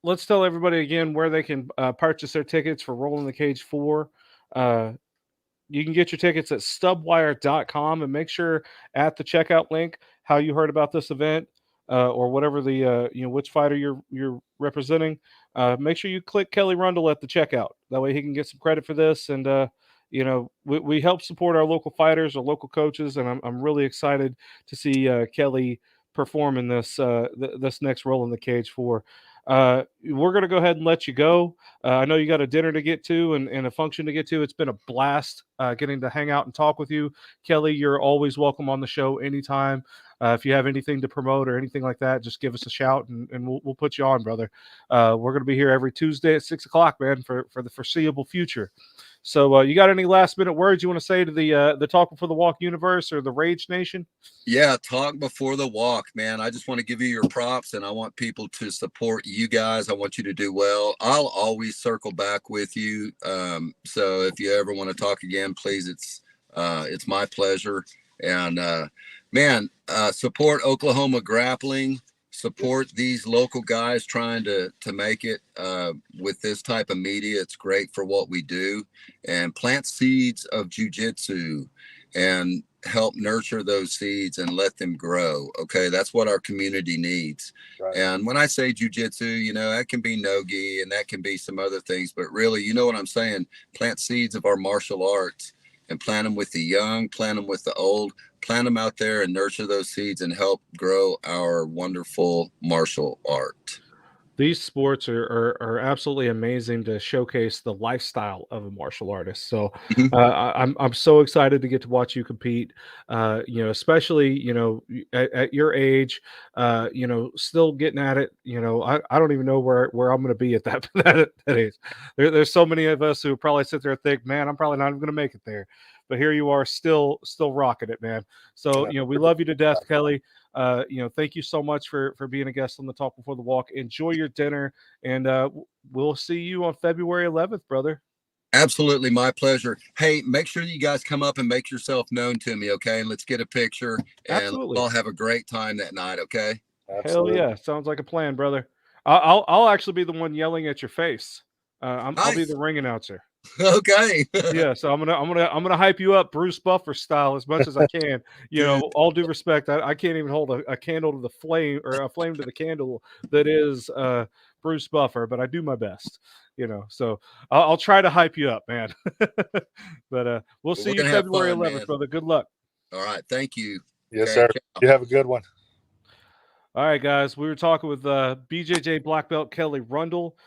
let's tell everybody again where they can purchase their tickets for Rolling the Cage 4. You can get your tickets at stubwire.com, and make sure at the checkout link how you heard about this event or whatever the which fighter you're representing. Make sure you click Kelly Rundle at the checkout. That way he can get some credit for this. And we help support our local fighters, our local coaches, and I'm really excited to see Kelly perform in this this next Roll in the Cage 4. we're going to go ahead and let you go. I know you got a dinner to get to and a function to get to. It's been a blast getting to hang out and talk with you. Kelly, you're always welcome on the show anytime. If you have anything to promote or anything like that, just give us a shout and we'll put you on, brother. We're going to be here every Tuesday at 6 o'clock, man, for the foreseeable future. So you got any last minute words you want to say to the Talk Before the Walk universe or the Rage Nation? Yeah, Talk Before the Walk, man. I just want to give you your props, and I want people to support you guys. I want you to do well. I'll always circle back with you. So if you ever want to talk again, please, it's my pleasure. And man, support Oklahoma Grappling. Support these local guys trying to make it with this type of media. It's great for what we do, and plant seeds of jiu-jitsu and help nurture those seeds and let them grow. Okay, that's what our community needs. Right. And when I say jiu-jitsu, you know, that can be no-gi and that can be some other things, but really, you know what I'm saying? Plant seeds of our martial arts and plant them with the young, plant them with the old, plant them out there and nurture those seeds and help grow our wonderful martial art. These sports are absolutely amazing to showcase the lifestyle of a martial artist. So I'm so excited to get to watch you compete. You know, especially at your age, still getting at it. You know, I don't even know where I'm going to be at that age. There's so many of us who probably sit there and think, man, I'm probably not even going to make it there. But here you are, still rocking it, man. So we love you to death, Kelly. Thank you so much for being a guest on the Talk Before the Walk. Enjoy your dinner, and we'll see you on February 11th, brother. Absolutely, my pleasure. Hey, make sure you guys come up and make yourself known to me, okay? And let's get a picture, and Absolutely. we'll all have a great time that night, okay? Absolutely. Hell yeah, sounds like a plan, brother. I'll actually be the one yelling at your face. I'll be Nice. the ring announcer. Okay. Yeah, so I'm gonna hype you up Bruce Buffer style as much as I can. You know, all due respect, I can't even hold a candle to the flame or a flame to the candle that is Bruce Buffer, but I do my best. You know, so I'll try to hype you up, man. But we'll see We're you gonna have February fun, 11th, man. brother. Good luck. All right, thank you. Yes, Okay, sir. ciao. You have a good one. All right, guys. We were talking with BJJ black belt Kelly Rundle.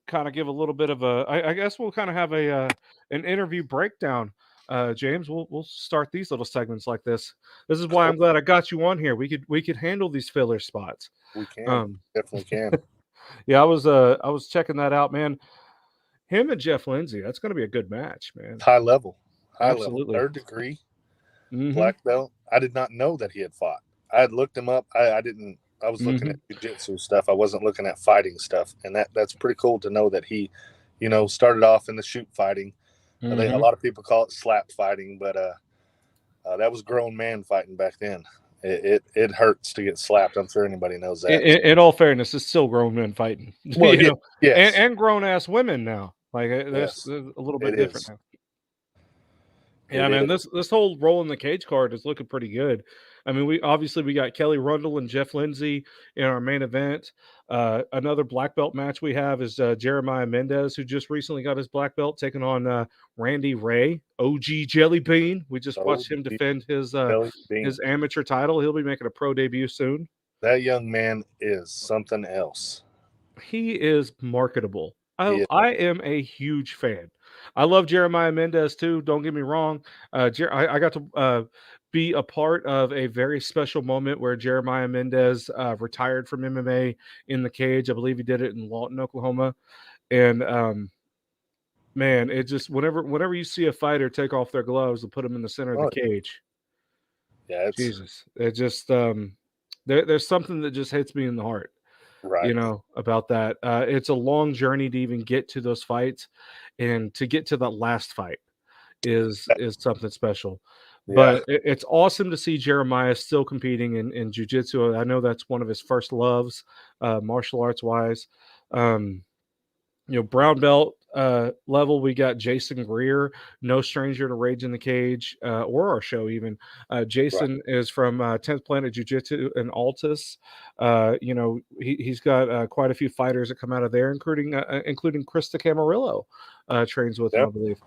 Kind of give a little bit of I guess we'll kind of have an interview breakdown. James, we'll start these little segments like this. This is why I'm glad I got you on here. We could handle these filler spots. We can. Definitely can. Yeah, I was checking that out, man. Him and Jeff Lindsay, that's going to be a good match, man. High level. Absolutely. 3rd degree Mhm. black belt. I did not know that he had fought. I had looked him up. I was looking at jiu-jitsu stuff. I wasn't looking at fighting stuff. And that's pretty cool to know that he, started off in the shoot fighting. A lot of people call it slap fighting, but that was grown man fighting back then. It hurts to get slapped. I'm sure anybody knows that. In all fairness, it's still grown men fighting. Well, yes. And grown ass women now. Like Yes. there's a little bit It different is. now. Yeah, man, this whole roll in the cage card is looking pretty good. I mean, we got Kelly Rundle and Jeff Lindsay in our main event. Another black belt match we have is Jeremiah Mendez, who just recently got his black belt, taking on Randy Ray, OG Jelly Bean. We just watched him defend his amateur title. He'll be making a pro debut soon. That young man is something else. He is marketable. I am a huge fan. I love Jeremiah Mendez too. Don't get me wrong. I got to be a part of a very special moment where Jeremiah Mendez retired from MMA in the cage. I believe he did it in Lawton, Oklahoma. And man, it just whenever you see a fighter take off their gloves and put them in the center of the cage, Jesus, it just there's something that just hits me in the heart. Right. About that. It's a long journey to even get to those fights, and to get to that last fight is something special. Yeah. But it's awesome to see Jeremiah still competing in jiu-jitsu. I know that's one of his first loves, martial arts wise. Brown belt level, we got Jason Greer, no stranger to Rage in the Cage or our show even. Jason is from 10th Planet Jiu-Jitsu in Altus. He's got quite a few fighters that come out of there, including Krista Camarillo trains with him, I believe.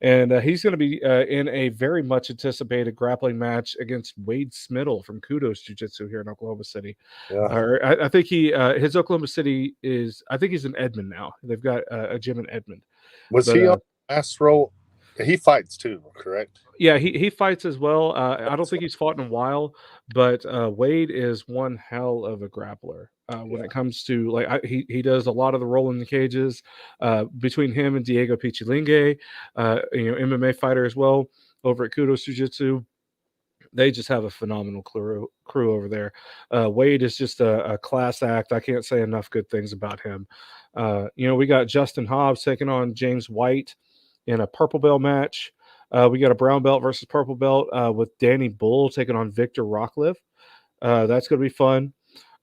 And he's going to be in a very much anticipated grappling match against Wade Smittle from Kudos Jiu-Jitsu here in Oklahoma City. Yeah. I think his Oklahoma City is, I think he's in Edmond now. They've got a gym in Edmond. Was he on last roll? He fights too, correct? Yeah, he fights as well. I don't think he's fought in a while, but Wade is one hell of a grappler. When it comes to he does a lot of the rolling the cages. Between him and Diego Pichilingue, MMA fighter as well over at Kudos Jiu-Jitsu. They just have a phenomenal crew over there. Wade is just a class act. I can't say enough good things about him. We got Justin Hobbs taking on James White in a purple belt match. We got a brown belt versus purple belt with Danny Bull taking on Victor Rockcliffe. That's going to be fun.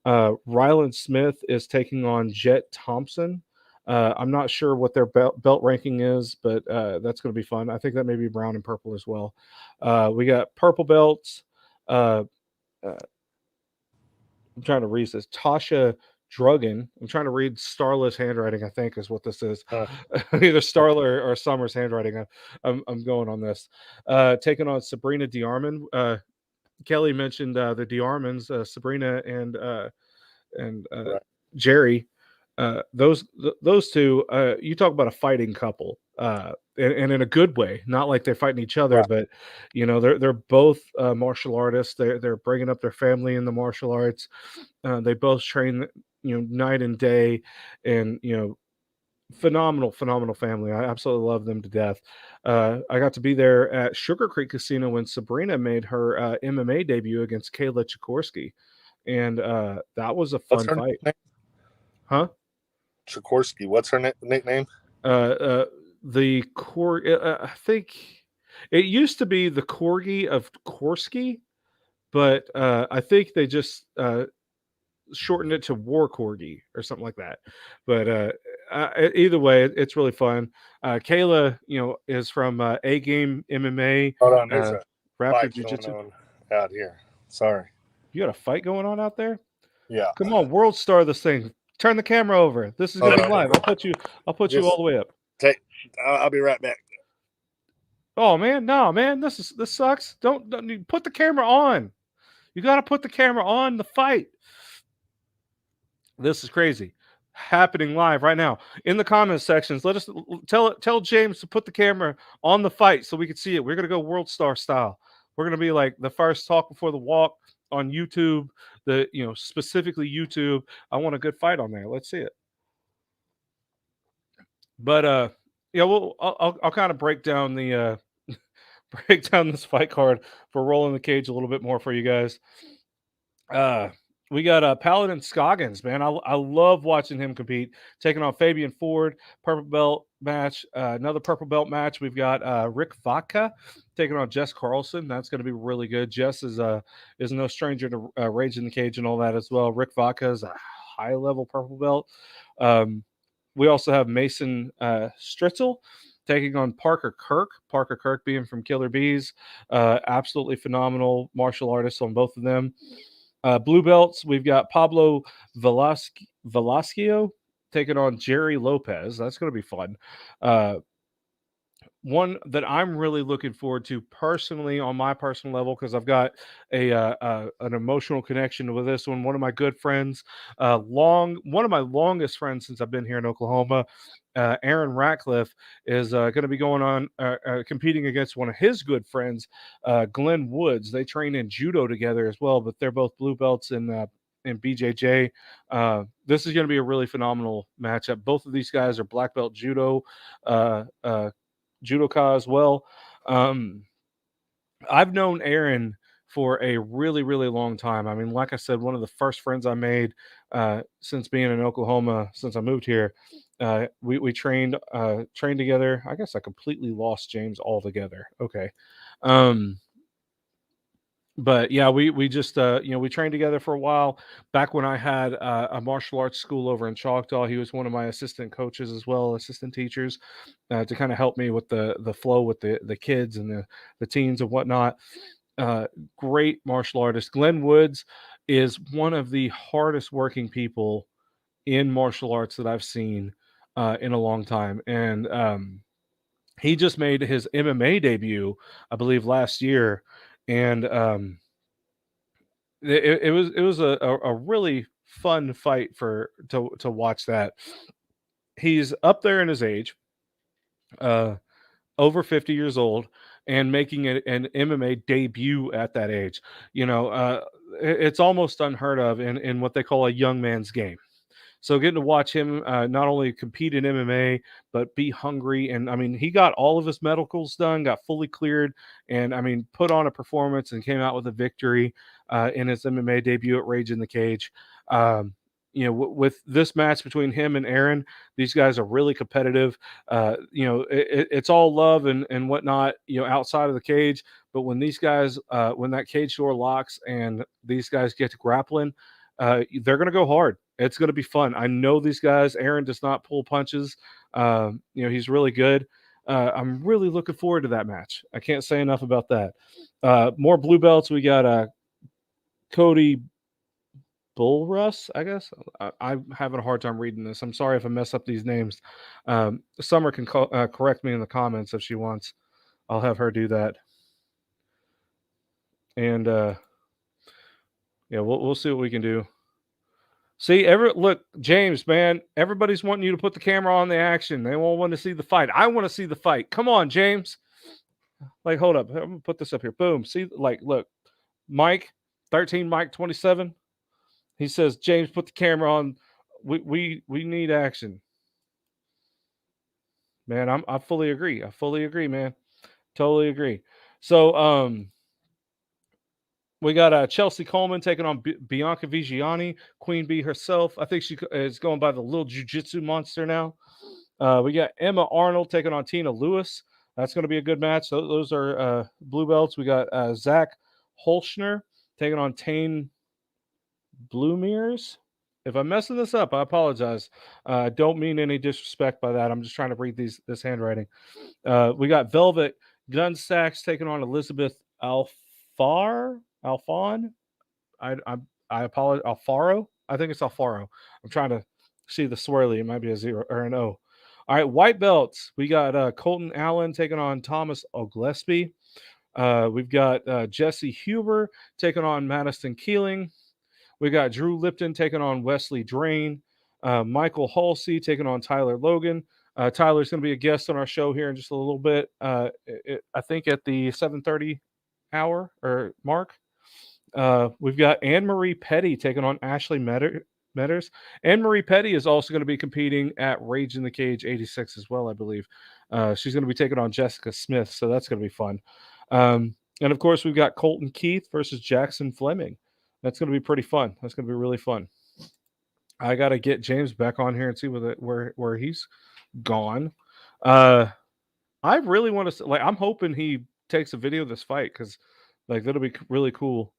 Ryland Smith is taking on Jet Thompson. I'm not sure what their belt ranking is, but that's going to be fun. I think that may be brown and purple as well. We got purple belts. I'm trying to read this. Tasha Drugan. I'm trying to read Starla's handwriting, I think is what this is. Either Starla or Summer's handwriting. I'm going on this. Taking on Sabrina DeArmond. Kelly mentioned the DeArmonds, Sabrina and Right. Jerry. Those two, you talk about a fighting couple, and in a good way, not like they're fighting each other, Right. but they're both martial artists. They're bringing up their family in the martial arts. They both train, night and day, and phenomenal family. I absolutely love them to death. I got to be there at Sugar Creek Casino when Sabrina made her MMA debut against Kayla Chikorsky, and that was a fun fight. Nickname? Huh? Chikorsky. What's her nickname? I think it used to be the Corgi of Korsky, but I think they just shortened it to War Corgi or something like that. But either way, it's really fun. Kayla, is from A Game MMA. Hold on, there's a Raptor fight Jiu-Jitsu. going on out here. Sorry. You got a fight going on out there? Yeah. Come on, World Star this thing. Turn the camera over. This is gonna be live. I'll put you all the way up. I'll be right back. Oh man, no, man, this sucks. Don't you put the camera on. You got to put the camera on the fight. This is crazy. Happening live right now in the comments sections. Let us tell James to put the camera on the fight so we can see it. We're gonna go World Star style. We're gonna be like the first talk before the walk on YouTube. Specifically YouTube. I want a good fight on there. Let's see it. But I'll kind of break down the break down this fight card for Rolling the Cage a little bit more for you guys. We got Paladin Scoggins, man. I love watching him compete. Taking on Fabian Ford, purple belt match. Another purple belt match. We've got Rick Vodka taking on Jess Carlson. That's going to be really good. Jess is no stranger to Rage in the Cage and all that as well. Rick Vodka is a high level purple belt. We also have Mason Stritzel taking on Parker Kirk. Parker Kirk being from Killer Bees. Absolutely phenomenal martial artists on both of them. Blue belts, we've got Pablo Velasquez taking on Jerry Lopez. That's going to be fun. One that I'm really looking forward to personally on my personal level, because I've got an emotional connection with this one. One of my good friends, one of my longest friends since I've been here in Oklahoma, Aaron Ratcliffe, is going to be going on competing against one of his good friends, Glenn Woods. They train in judo together as well, but they're both blue belts in BJJ. This is going to be a really phenomenal matchup. Both of these guys are black belt judo. Judoka as well. I've known Aaron for a really, really long time. I mean, like I said, one of the first friends I made since being in Oklahoma, since I moved here. We trained together. I guess I completely lost James altogether. Okay. But yeah, we just we trained together for a while. Back when I had a martial arts school over in Choctaw, he was one of my assistant coaches as well, assistant teachers, to kind of help me with the flow with the kids and the teens and whatnot. Great martial artist. Glenn Woods is one of the hardest working people in martial arts that I've seen in a long time, and he just made his MMA debut, I believe, last year, and it was a really fun fight to watch that. He's up there in his age, uh, over 50 years old, and making an MMA debut at that age. It's almost unheard of in what they call a young man's game. So getting to watch him not only compete in MMA, but be hungry. And I mean, he got all of his medicals done, got fully cleared, and I mean, put on a performance and came out with a victory in his MMA debut at Rage in the Cage. With this match between him and Aaron, these guys are really competitive. It's all love and whatnot, outside of the cage. But when these guys, when that cage door locks and these guys get to grappling, they're going to go hard. It's going to be fun. I know these guys. Aaron does not pull punches. He's really good. I'm really looking forward to that match. I can't say enough about that. More blue belts. We got Cody Bullruss, I guess. I'm having a hard time reading this. I'm sorry if I mess up these names. Summer can correct me in the comments if she wants. I'll have her do that. And we'll see what we can do. See, look, James, man, everybody's wanting you to put the camera on the action. They won't want to see the fight. I want to see the fight. Come on, James. Like, hold up. I'm gonna put this up here. Boom. See, like, look, Mike 13, Mike 27. He says, James, put the camera on. We need action. Man, I fully agree. I fully agree, man. Totally agree. So, we got Chelsea Coleman taking on Bianca Vigiani, Queen Bee herself. I think she is going by the little jiu-jitsu monster now. We got Emma Arnold taking on Tina Lewis. That's going to be a good match. Those are blue belts. We got Zach Holschner taking on Tane Blumeers. If I'm messing this up, I apologize. I don't mean any disrespect by that. I'm just trying to read this handwriting. We got Velvet Gunstacks taking on Elizabeth Alfon. I apologize. Alfaro. I think it's Alfaro. I'm trying to see the swirly. It might be a 0 or an O. All right, white belts. We got Colton Allen taking on Thomas O'Gillespie. We've got Jesse Huber taking on Madison Keeling. We got Drew Lipton taking on Wesley Drain. Michael Halsey taking on Tyler Logan. Tyler's going to be a guest on our show here in just a little bit. I think at the 7:30 hour or mark. We've got Anne-Marie Petty taking on Ashley Metters. Anne-Marie Petty is also going to be competing at Rage in the Cage 86 as well, I believe. She's going to be taking on Jessica Smith, so that's going to be fun. And, of course, we've got Colton Keith versus Jackson Fleming. That's going to be pretty fun. That's going to be really fun. I got to get James back on here and see where he's gone. I really want to, like, I'm hoping he takes a video of this fight because, like, that'll be really cool.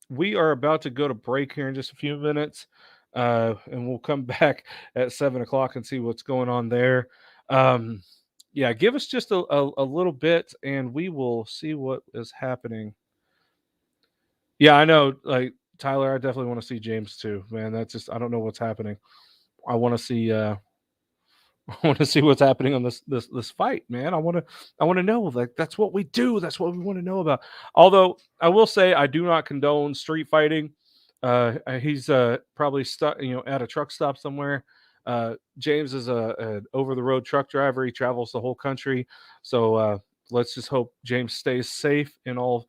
We are about to go to break here in just a few minutes, and we'll come back at 7:00 and see what's going on there. Give us just a little bit, and we will see what is happening. Yeah, I know. Like, Tyler, I definitely want to see James too, man. That's just, I don't know what's happening. I want to see. I want to see what's happening on this fight, man. I want to know. Like, that's what we do. That's what we want to know about. Although I will say I do not condone street fighting. He's probably stuck, at a truck stop somewhere. James is an over the road truck driver. He travels the whole country. So let's just hope James stays safe in all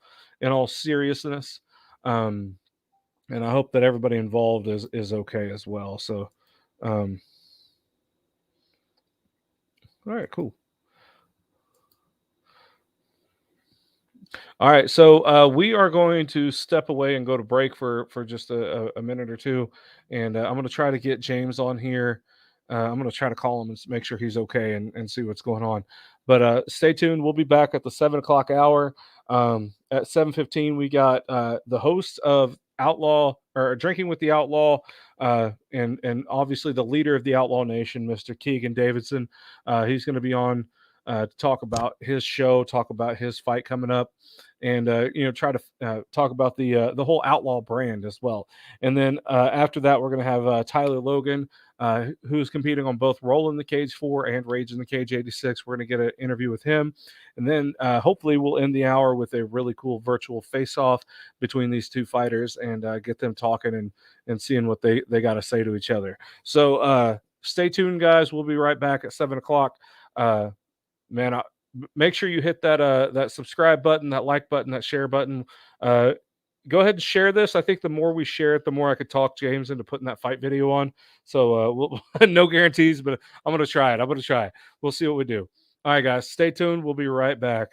seriousness. And I hope that everybody involved is okay as well. So, all right, cool. All right, so we are going to step away and go to break for just a minute or two, and I'm going to try to get James on here. I'm going to try to call him and make sure he's okay and see what's going on. But stay tuned. We'll be back at the 7:00 hour. At 7:15, we got the host of Outlaw or Drinking with the Outlaw, and obviously the leader of the Outlaw Nation, Mr. Keagan Davidson. He's going to be on to talk about his show, talk about his fight coming up, and try to talk about the whole Outlaw brand as well. And then after that, we're going to have Tyler Logan, who's competing on both Roll in the Cage 4 and Rage in the Cage 86. We're going to get an interview with him, and then hopefully we'll end the hour with a really cool virtual face-off between these two fighters and get them talking and seeing what they got to say to each other. So stay tuned, guys. We'll be right back at 7:00. Man, make sure you hit that subscribe button, that like button, that share button. Go ahead and share this. I think the more we share it, the more I could talk James into putting that fight video on. So we'll no guarantees, but I'm going to try it. We'll see what we do. All right, guys, stay tuned. We'll be right back.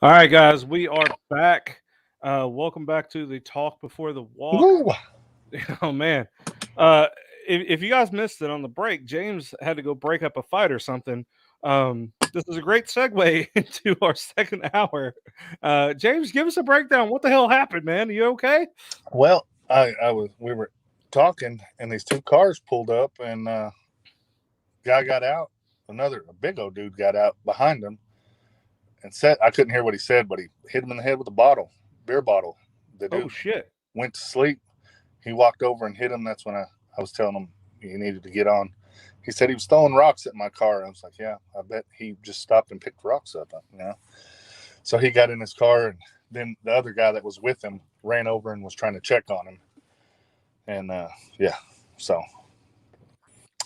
All right, guys, we are back. Welcome back to the Talk Before the Walk. Woo! Oh man, if you guys missed it on the break, James had to go break up a fight or something. This is a great segue into our second hour. James, give us a breakdown. What the hell happened, man? Are you okay? Well, we were talking, and these two cars pulled up, and guy got out. A big old dude got out behind him, and said, I couldn't hear what he said, but he hit him in the head with a beer bottle. The dude shit went to sleep. He walked over and hit him. That's when I was telling him he needed to get on. he said he was throwing rocks at my car. I was like, yeah, I bet he just stopped and picked rocks up, you know. So he got in his car, and then the other guy that was with him ran over and was trying to check on him. And yeah, so.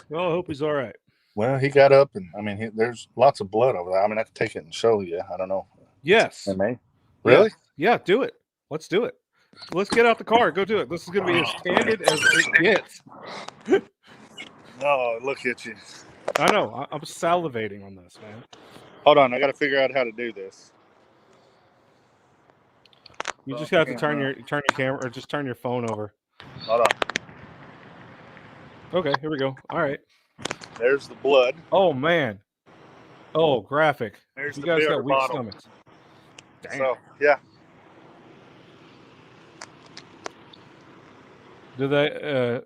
Well, I hope he's all right. Well, he got up, and I mean, there's lots of blood over there. I mean, I could take it and show you. I don't know. Yes. Really? Yeah. Yeah, do it. Let's do it. Let's get out the car. Go do it. This is going to be as candid as it gets. Oh, look at you. I know. I'm salivating on this, man. Hold on. I got to figure out how to do this. You just have to turn your camera, or just turn your phone over. Hold on. Okay, here we go. All right. There's the blood. Oh, man. Oh, graphic. There's you the guys beer got weak bottle. stomachs. Damn. So, yeah. Do they?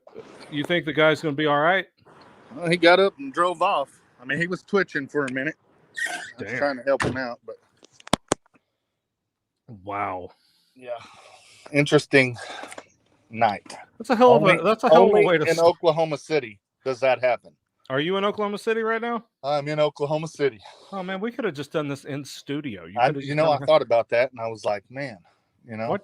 You think the guy's going to be all right? Well, he got up and drove off. I mean, he was twitching for a minute. I was Damn. trying to help him out, but Wow. yeah, interesting night. That's a hell of a way to in start. Oklahoma City does that happen. Are you in Oklahoma City right now? I'm in Oklahoma City. Oh man, we could have just done this in studio. I thought about that, and I was like, man, you know,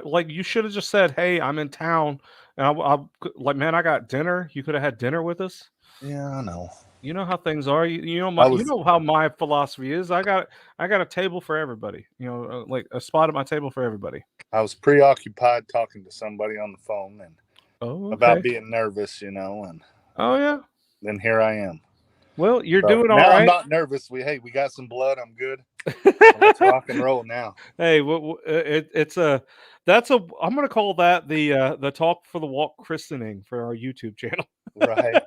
like you should have just said, "Hey, I'm in town," and I like, man, I got dinner. You could have had dinner with us. Yeah, I know. You know how things are. You know how my philosophy is. I got a table for everybody. You know, like a spot at my table for everybody. I was preoccupied talking to somebody on the phone and about being nervous, you know, and oh yeah. Then here I am. Well, you're doing all right. I'm not nervous. We got some blood. I'm good. Let's rock and roll now. Hey, I'm going to call that the Talk for the Walk christening for our YouTube channel. Right.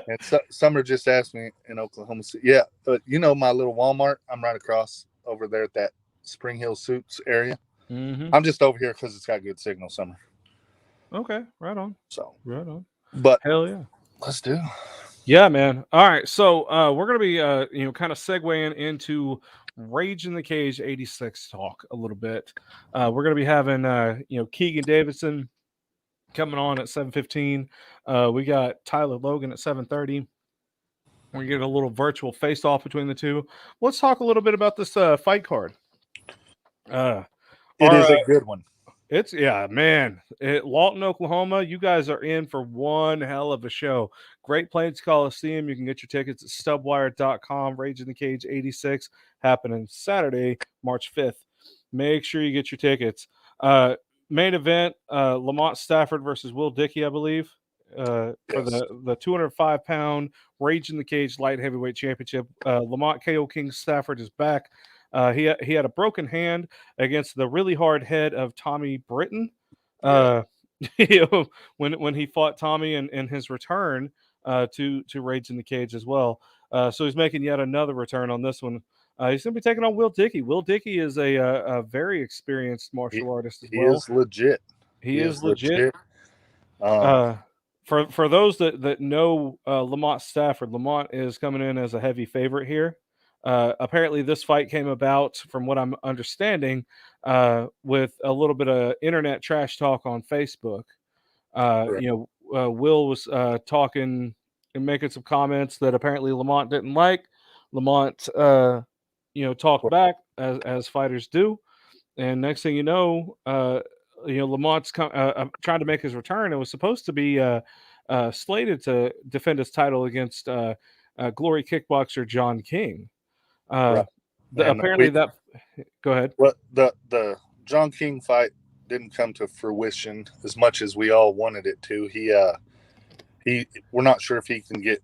And Summer just asked me in Oklahoma City. Yeah, but you know my little Walmart. I'm right across over there at that Spring Hill Suits area. Mm-hmm. I'm just over here because it's got good signal, Summer. Okay, right on. So right on. But hell yeah, let's do. Yeah, man. All right, so we're gonna be kind of segueing into Rage in the Cage 86 talk a little bit. We're gonna be having Keagan Davidson coming on at 7:15. We got Tyler Logan at 7:30. We're getting a little virtual face-off between the two. Let's talk a little bit about this fight card. It is a good one. It's man. Lawton, Oklahoma. You guys are in for one hell of a show. Great Plains Coliseum. You can get your tickets at stubwire.com. Rage in the Cage 86 happening Saturday, March 5th. Make sure you get your tickets. Main event: Lamont Stafford versus Will Dickey, I believe, for the 205-pound Rage in the Cage light heavyweight championship. Lamont KO King Stafford is back. He had a broken hand against the really hard head of Tommy Britton. When he fought Tommy in his return to Rage in the Cage as well. So he's making yet another return on this one. He's going to be taking on Will Dickey. Will Dickey is a very experienced martial artist as well. He is legit. He is legit. For those that know Lamont Stafford, Lamont is coming in as a heavy favorite here. Apparently, this fight came about, from what I'm understanding, with a little bit of internet trash talk on Facebook. Will was talking and making some comments that apparently Lamont didn't like. Lamont, talked back as fighters do, and next thing you know, Lamont's trying to make his return. It was supposed to be slated to defend his title against Glory kickboxer John King. Go ahead. Well, the John King fight didn't come to fruition as much as we all wanted it to. We're not sure if he can get.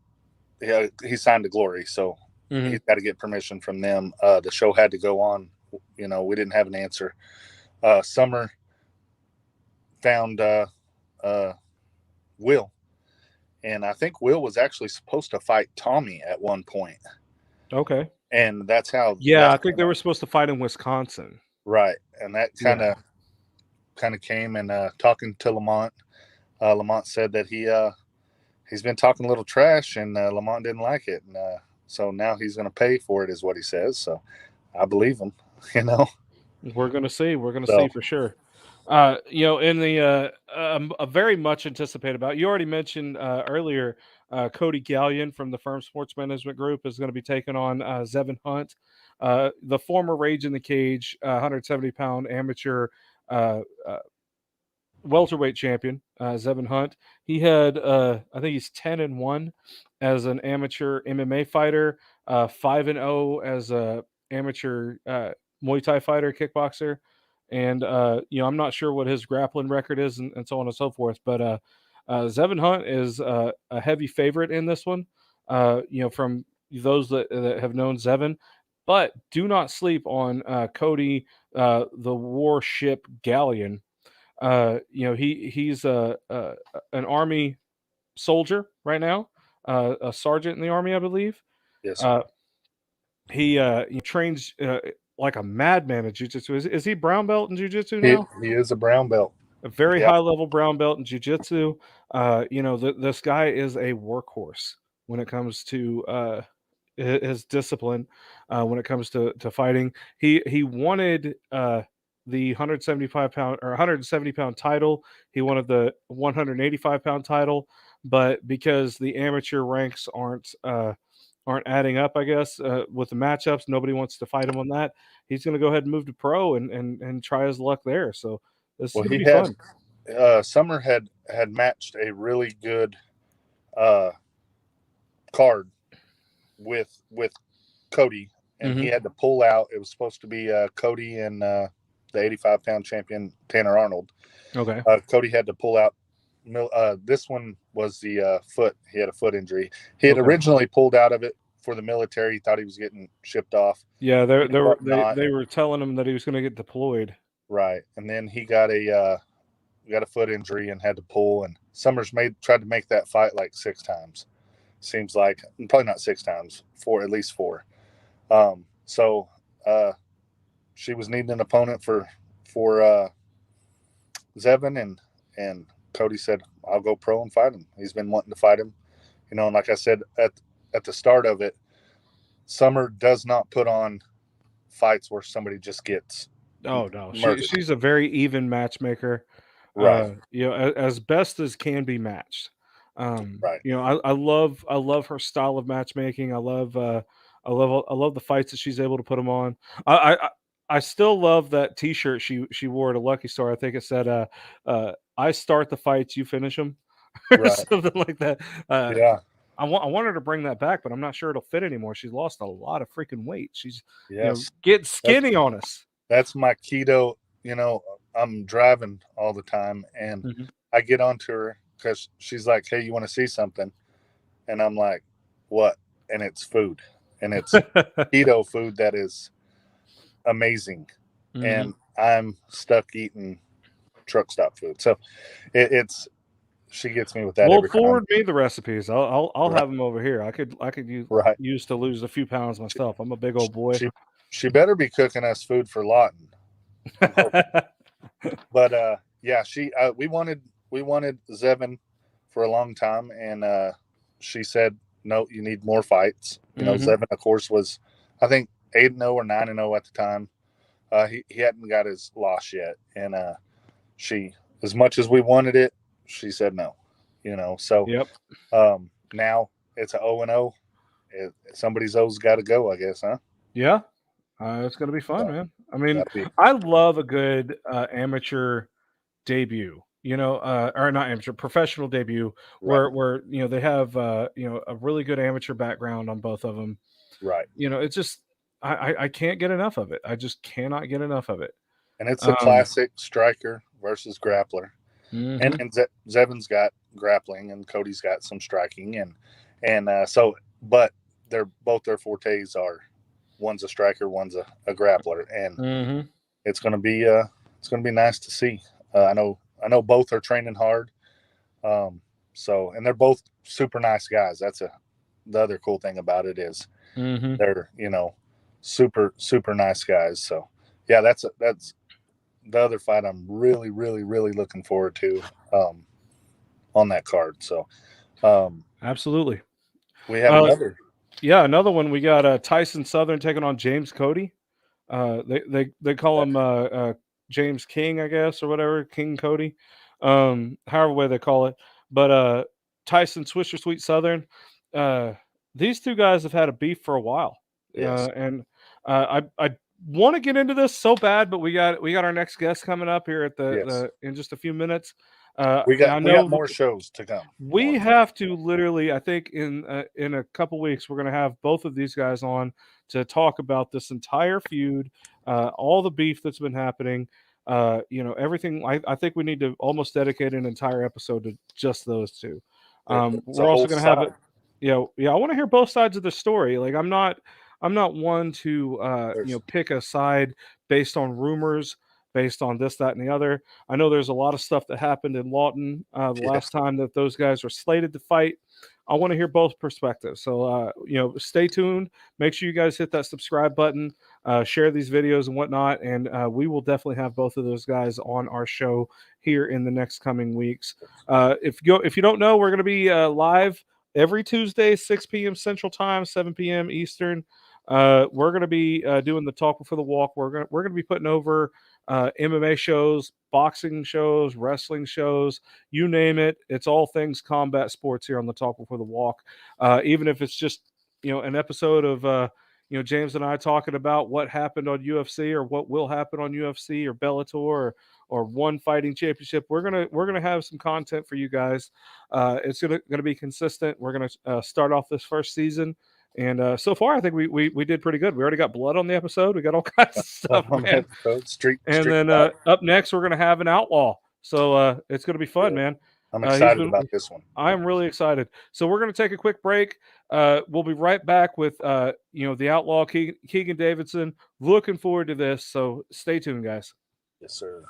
He signed to Glory, so he's got to get permission from them. The show had to go on. We didn't have an answer. Summer found Will, and I think Will was actually supposed to fight Tommy at one point. Okay. And that's how. Yeah, I think they were supposed to fight in Wisconsin. Right, and that kind of came, and talking to Lamont. Lamont said that he's been talking a little trash, and Lamont didn't like it, and so now he's going to pay for it, is what he says. So I believe him. We're going to see. We're going to see for sure. In the a very much anticipated bout. You already mentioned earlier Cody Gallion from the Firm Sports Management Group is going to be taking on Zevin Hunt, the former Rage in the Cage 170-pound amateur welterweight champion, Zevin Hunt. He had, I think he's 10-1 as an amateur MMA fighter, 5-0 as a amateur Muay Thai fighter, kickboxer, and I'm not sure what his grappling record is, and so on and so forth. But Zevin Hunt is a heavy favorite in this one. From those that have known Zevin, but do not sleep on Cody, the Warship Galleon. He's an Army soldier right now, a sergeant in the Army, I believe. Yes. He trains like a madman at jiu-jitsu. Is he brown belt in jiu-jitsu now? He is a brown belt. A very high level brown belt in jiu-jitsu. This guy is a workhorse when it comes to his discipline. When it comes to fighting, he wanted the 175-pound or 170-pound title. He wanted the 185-pound title, but because the amateur ranks aren't adding up, I guess, with the matchups, nobody wants to fight him on that. He's going to go ahead and move to pro and try his luck there. So this is going to be fun. Summer had matched a really good card with Cody, and he had to pull out. It was supposed to be Cody and the 85-pound champion Tanner Arnold. Okay. Cody had to pull out. This one was the foot. He had a foot injury. He had originally pulled out of it for the military. He thought he was getting shipped off. Yeah, they were telling him that he was going to get deployed. Right, and then he got a foot injury and had to pull. And Summers tried to make that fight like 6 times. Seems like probably not 6 times, at least 4. So she was needing an opponent for Zevin, and Cody said, "I'll go pro and fight him." He's been wanting to fight him, and like I said at the start of it, Summer does not put on fights where somebody just gets. Oh no, she's a very even matchmaker, right? As best as can be matched. Right. I love her style of matchmaking. I love the fights that she's able to put them on. I still love that T-shirt she wore at a Lucky Star. I think it said, "I start the fights, you finish them," or something like that. Yeah, I want her to bring that back, but I'm not sure it'll fit anymore. She's lost a lot of freaking weight. She's get skinny on us. That's my keto. I'm driving all the time, and I get onto her because she's like, "Hey, you want to see something?" And I'm like, "What?" And it's food, and it's keto food that is amazing, and I'm stuck eating truck stop food. So it's she gets me with that. Well, forward me the recipes. I'll have them over here. I could use to lose a few pounds myself. I'm a big old boy. She better be cooking us food for Lawton. But we wanted Zevin for a long time, and she said, "No, you need more fights." Zevin, of course, was I think 8-0 or 9-0 at the time. He hadn't got his loss yet, and she, as much as we wanted it, she said no. So now it's a 0-0. Somebody's O's got to go, I guess, huh? Yeah, it's gonna be fun, man. I mean, I love a good amateur debut. Or not amateur, professional debut, where they have a really good amateur background on both of them. Right. It's just I can't get enough of it. I just cannot get enough of it. And it's a classic striker versus grappler. And Zevin's got grappling, and Cody's got some striking, but their fortes are one's a striker, one's a grappler, and it's gonna be nice to see. I know both are training hard, and they're both super nice guys. That's the other cool thing about it is they're super super nice guys. So yeah, that's the other fight I'm really really really looking forward to on that card. So absolutely, we have another one. We got Tyson Southern taking on James Cody. They call him James King, I guess, or whatever, King Cody, however way they call it. But Tyson Swisher Sweet Southern. These two guys have had a beef for a while. Yes. And I want to get into this so bad, but we got our next guest coming up here at the in just a few minutes. We got more shows to come. We have to literally, I think in a couple weeks, we're going to have both of these guys on to talk about this entire feud, all the beef that's been happening, everything. I think we need to almost dedicate an entire episode to just those two. We're also going to have it. I want to hear both sides of the story. Like I'm not one to pick a side based on rumors, based on this, that, and the other. I know there's a lot of stuff that happened in Lawton the last time that those guys were slated to fight. I want to hear both perspectives. So, stay tuned. Make sure you guys hit that subscribe button, share these videos and whatnot. And we will definitely have both of those guys on our show here in the next coming weeks. If you don't know, we're going to be live every Tuesday, 6 p.m. Central Time, 7 p.m. Eastern. We're going to be doing the Talk Before the Walk. We're going to be putting over MMA shows, boxing shows, wrestling shows, you name it. It's all things combat sports here on the Talk Before the Walk. Even if it's just an episode of James and I talking about what happened on UFC or what will happen on UFC or Bellator or One Fighting Championship, we're gonna have some content for you guys. It's gonna be consistent. We're gonna start off this first season. And so far, I think we did pretty good. We already got blood on the episode. We got all kinds of stuff, man. And then up next, we're going to have an outlaw. So it's going to be fun, man. I'm excited about this one. I'm really excited. So we're going to take a quick break. We'll be right back with the outlaw Keagan Davidson. Looking forward to this. So stay tuned, guys. Yes, sir.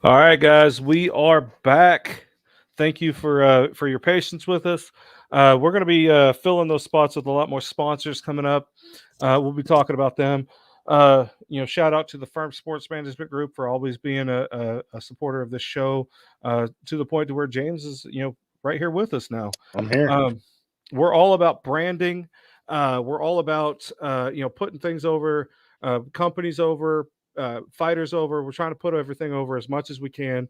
All right, guys, we are back. Thank you for your patience with us. We're going to be filling those spots with a lot more sponsors coming up. We'll be talking about them. Shout out to the Firm Sports Management Group for always being a supporter of this show, to the point to where James is right here with us now. I'm here. We're all about branding. We're all about putting things over, companies over, fighters over. We're trying to put everything over as much as we can.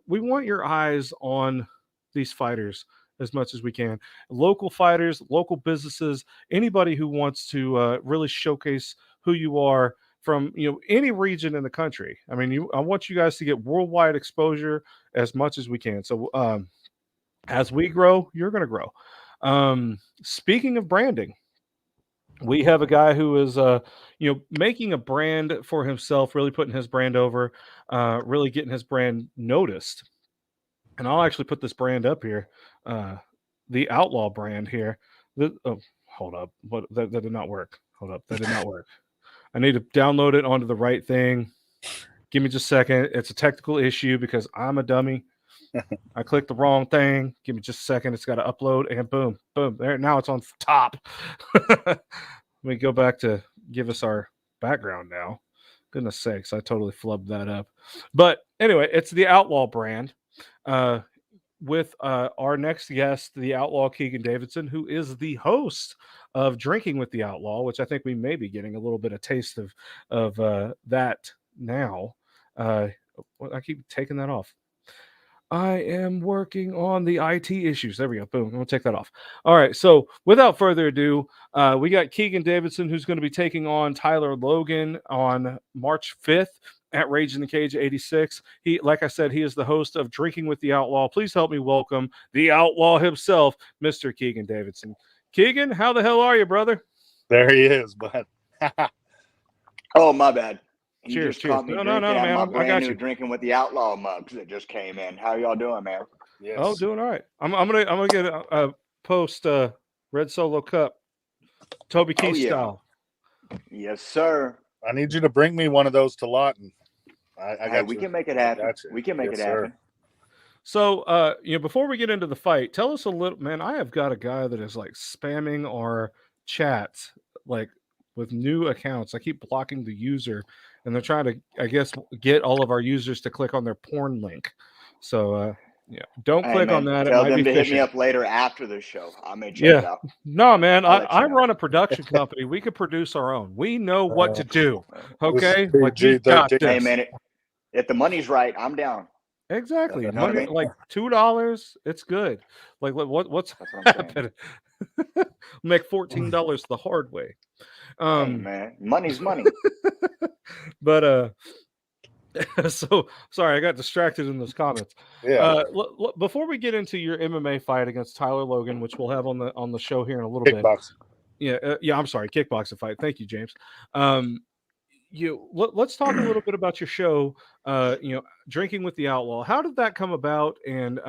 We want your eyes on these fighters as much as we can. Local fighters, local businesses, anybody who wants to really showcase who you are from any region in the country. I mean, I want you guys to get worldwide exposure as much as we can. So as we grow, you're going to grow. Speaking of branding, we have a guy who is making a brand for himself, really putting his brand over, really getting his brand noticed. And I'll actually put this brand up here, the Outlaw brand here. Hold up, that did not work. Hold up, that did not work. I need to download it onto the right thing. Give me just a second. It's a technical issue because I'm a dummy. I clicked the wrong thing. Give me just a second. It's got to upload, and boom. There, now it's on top. Let me go back to give us our background now. Goodness sakes, I totally flubbed that up. But anyway, it's the Outlaw brand. With our next guest, the Outlaw Keagan Davidson, who is the host of Drinking with the Outlaw, which I think we may be getting a little bit of taste of that now. I keep taking that off. I am working on the IT issues. There we go. Boom. I'm going to take that off. All right. So without further ado, we got Keagan Davidson, who's going to be taking on Tyler Logan on March 5th at Rage in the Cage 86. He, like I said, he is the host of Drinking with the Outlaw. Please help me welcome the Outlaw himself, Mr. Keagan Davidson. Keagan, how the hell are you, brother? There he is, bud. Oh, my bad. You Cheers, just cheers. caught me No, drinking man. out I my brand got new you. Drinking with the Outlaw mugs that just came in. How y'all doing, man? Yes. Oh, doing all right. I'm gonna get a post Red Solo Cup, Toby Keith style. Yes, sir. I need you to bring me one of those to Lawton. We can make it happen. We can make it happen. So, before we get into the fight, tell us a little, man. I have got a guy that is like spamming our chats, like with new accounts. I keep blocking the user, and they're trying to, I guess, get all of our users to click on their porn link. So, don't click on that. Tell it might them be to hit phishing. me up later after the show. I may check it out. No, man. I know. run a production company. We could produce our own. We know what to do. Okay, like we got this. Hey, man, if the money's right, I'm down. Exactly. You know what I mean? Like $2, it's good. Like what's happening? Make $14 the hard way. Hey, man, money's money. But so sorry, I got distracted in those comments. Yeah. Before we get into your MMA fight against Tyler Logan, which we'll have on the show here in a little Kickboxing. bit. I'm sorry, kickboxing fight. Thank you, James. Let's talk a little bit about your show. Drinking with the Outlaw. How did that come about? And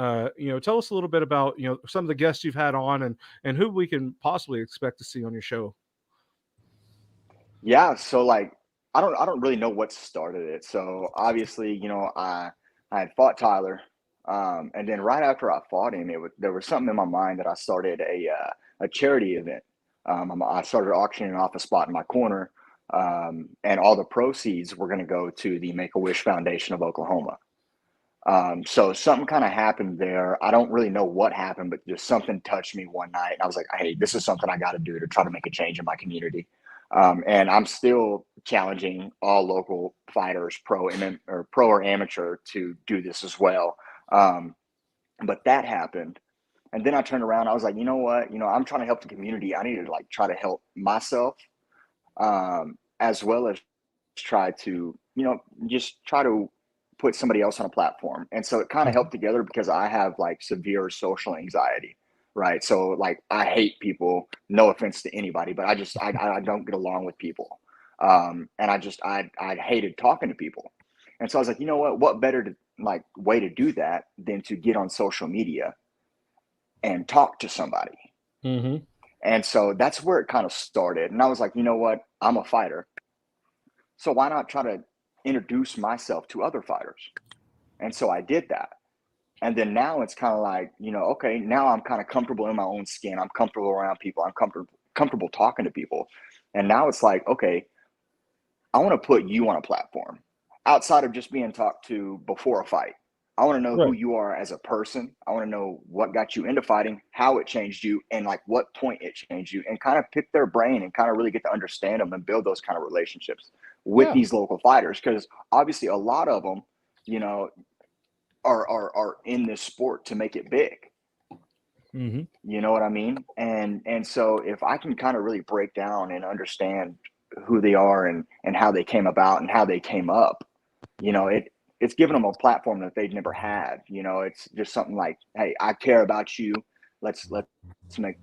tell us a little bit about some of the guests you've had on and who we can possibly expect to see on your show. Yeah, so like I don't really know what started it. So obviously, I had fought Tyler, and then right after I fought him, there was something in my mind that I started a charity event. I started auctioning off a spot in my corner, and all the proceeds were going to go to the Make-A-Wish Foundation of Oklahoma. So something kind of happened there. I don't really know what happened, but just something touched me one night, and I was like, "Hey, this is something I got to do to try to make a change in my community." And I'm still challenging all local fighters, pro or amateur, to do this as well. But that happened. And then I turned around. I was like, you know what? I'm trying to help the community. I need to like try to help myself, as well as try to, just try to put somebody else on a platform. And so it kind of helped together because I have like severe social anxiety. Right. So like I hate people, no offense to anybody, but I don't get along with people. And I hated talking to people. And so I was like, you know what better way to do that than to get on social media and talk to somebody. Mm-hmm. And so that's where it kind of started. And I was like, you know what? I'm a fighter. So why not try to introduce myself to other fighters? And so I did that. And then now it's kind of like, okay, now I'm kind of comfortable in my own skin. I'm comfortable around people. I'm comfortable talking to people. And now it's like, okay, I want to put you on a platform outside of just being talked to before a fight. I want to know who you are as a person. I want to know what got you into fighting, how it changed you, and like what point it changed you, and kind of pick their brain and kind of really get to understand them and build those kind of relationships with these local fighters. Because obviously a lot of them, are in this sport to make it big. Mm-hmm. You know what I mean? And so if I can kind of really break down and understand who they are and how they came about and how they came up, it's given them a platform that they've never had. It's just something like, hey, I care about you. Let's make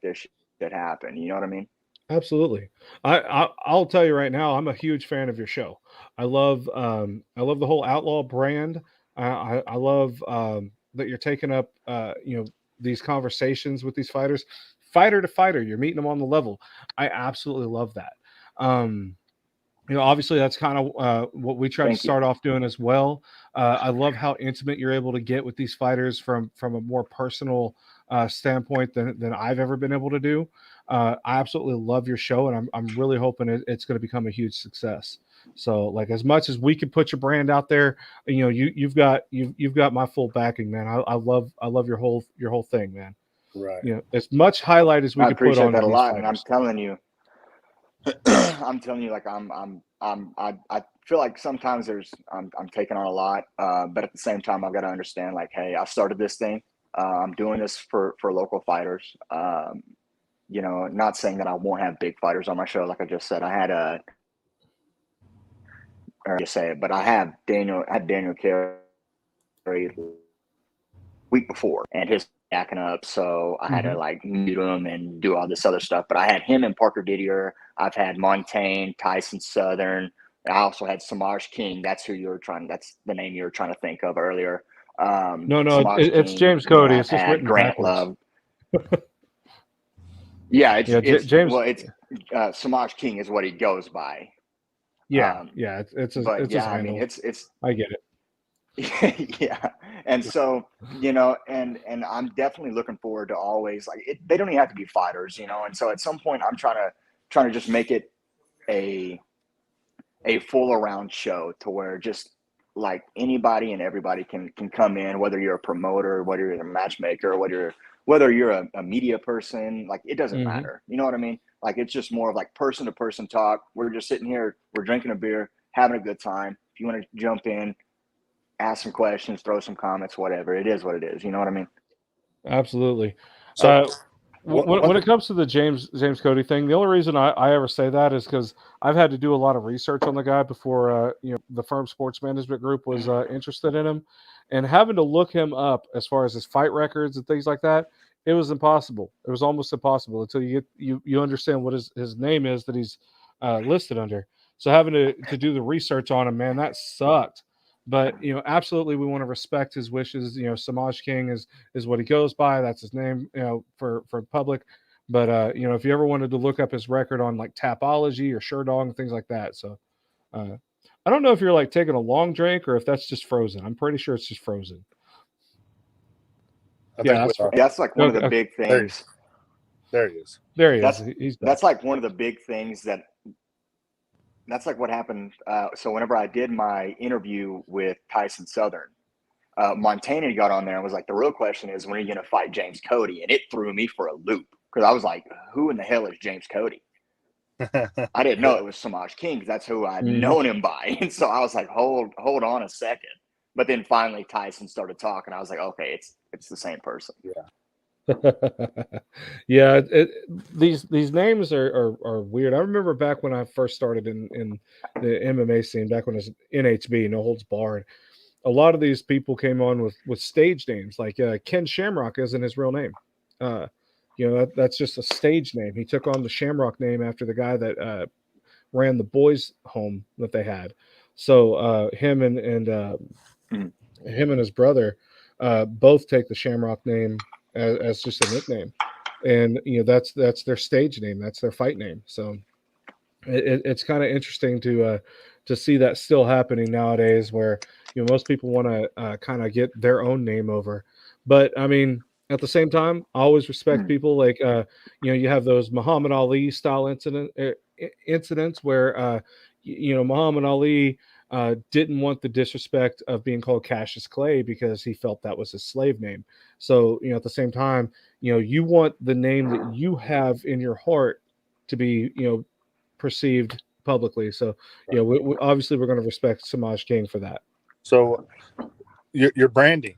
this shit happen. You know what I mean? Absolutely. I'll tell you right now, I'm a huge fan of your show. I love the whole Outlaw brand. I love that you're taking up these conversations with these fighters, fighter to fighter. You're meeting them on the level. I absolutely love that. Obviously that's kind of what we try to start off doing as well. I love how intimate you're able to get with these fighters from a more personal standpoint than I've ever been able to do. I absolutely love your show, and I'm really hoping it's going to become a huge success. So, like, as much as we can put your brand out there, you've got my full backing, man. I love your whole thing, man. Right. As much highlight as we I could put appreciate on that a these lot, and I'm fighters. telling you, like I feel like sometimes I'm taking on a lot, but at the same time I've got to understand, like, hey, I started this thing. I'm doing this for local fighters. Not saying that I won't have big fighters on my show. Like I just said, I had or just say it, but I had Daniel Carey week before, and his backing up, so I had to like mute him and do all this other stuff. But I had him and Parker Didier. I've had Montaigne, Tyson Southern. I also had Samaj King. That's the name you were trying to think of earlier. No, it's King, James Cody. I've It's just had written Grant backwards. Love. Yeah, James. Samaj King is what he goes by. It's his handle. It's I get it. yeah, and so and I'm definitely looking forward to always, like, they don't even have to be fighters, and so at some point I'm trying to just make it a full around show to where just like anybody and everybody can come in, whether you're a promoter, whether you're a matchmaker, whether you're a media person, like, it doesn't matter. You know what I mean? Like, it's just more of like person to person talk. We're just sitting here, we're drinking a beer, having a good time. If you want to jump in, ask some questions, throw some comments, whatever. It is what it is. You know what I mean? Absolutely. So when it comes to the James Cody thing, the only reason I ever say that is because I've had to do a lot of research on the guy before the firm Sports Management Group was interested in him, and having to look him up as far as his fight records and things like that, it was impossible. It was almost impossible until you understand what his name is that he's listed under. So having to do the research on him, man, that sucked. But absolutely, we want to respect his wishes. Samaj King is what he goes by. That's his name, for the public. But if you ever wanted to look up his record on like Tapology or Sherdog and things like that. So I don't know if you're like taking a long drink or if that's just frozen. I'm pretty sure it's just frozen. That's like one of the big things. There he is. There he is. He's back. That's like one of the big things that's like what happened. So whenever I did my interview with Tyson Southern, Montaigne got on there and was like, the real question is, when are you going to fight James Cody? And it threw me for a loop because I was like, who in the hell is James Cody? I didn't know it was Samaj King because that's who I'd known him by. And so I was like, hold on a second. But then finally Tyson started talking. I was like, okay, it's the same person. Yeah. Yeah, these names are weird. I remember back when I first started in the MMA scene, back when it was NHB, No Holds Barred. A lot of these people came on with stage names, like Ken Shamrock isn't his real name. That's just a stage name. He took on the Shamrock name after the guy that ran the boys' home that they had. So him and his brother both take the Shamrock name as just a nickname, and that's their stage name, that's their fight name. So it's kind of interesting to see that still happening nowadays, where most people want to kind of get their own name over. But I mean, at the same time, I always respect people like you have those Muhammad Ali style incidents where Muhammad Ali didn't want the disrespect of being called Cassius Clay because he felt that was his slave name. So, at the same time, you want the name that you have in your heart to be, perceived publicly. So, obviously we're going to respect Samaj King for that. So your branding,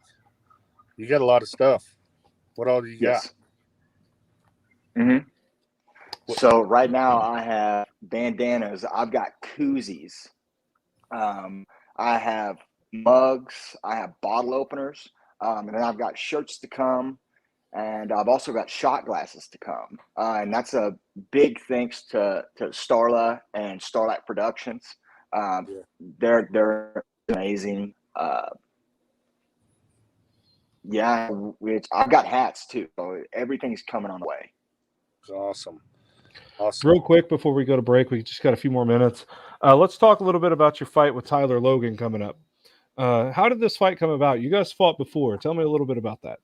you got a lot of stuff. What all do you got? So right now I have bandanas. I've got koozies. I have mugs, I have bottle openers, and then I've got shirts to come, and I've also got shot glasses to come. And that's a big thanks to Starla and Starlight Productions. They're amazing. I've got hats too, so everything's coming on the way. Awesome. Real quick before we go to break, we just got a few more minutes. Let's talk a little bit about your fight with Tyler Logan coming up. How did this fight come about? You guys fought before. Tell me a little bit about that.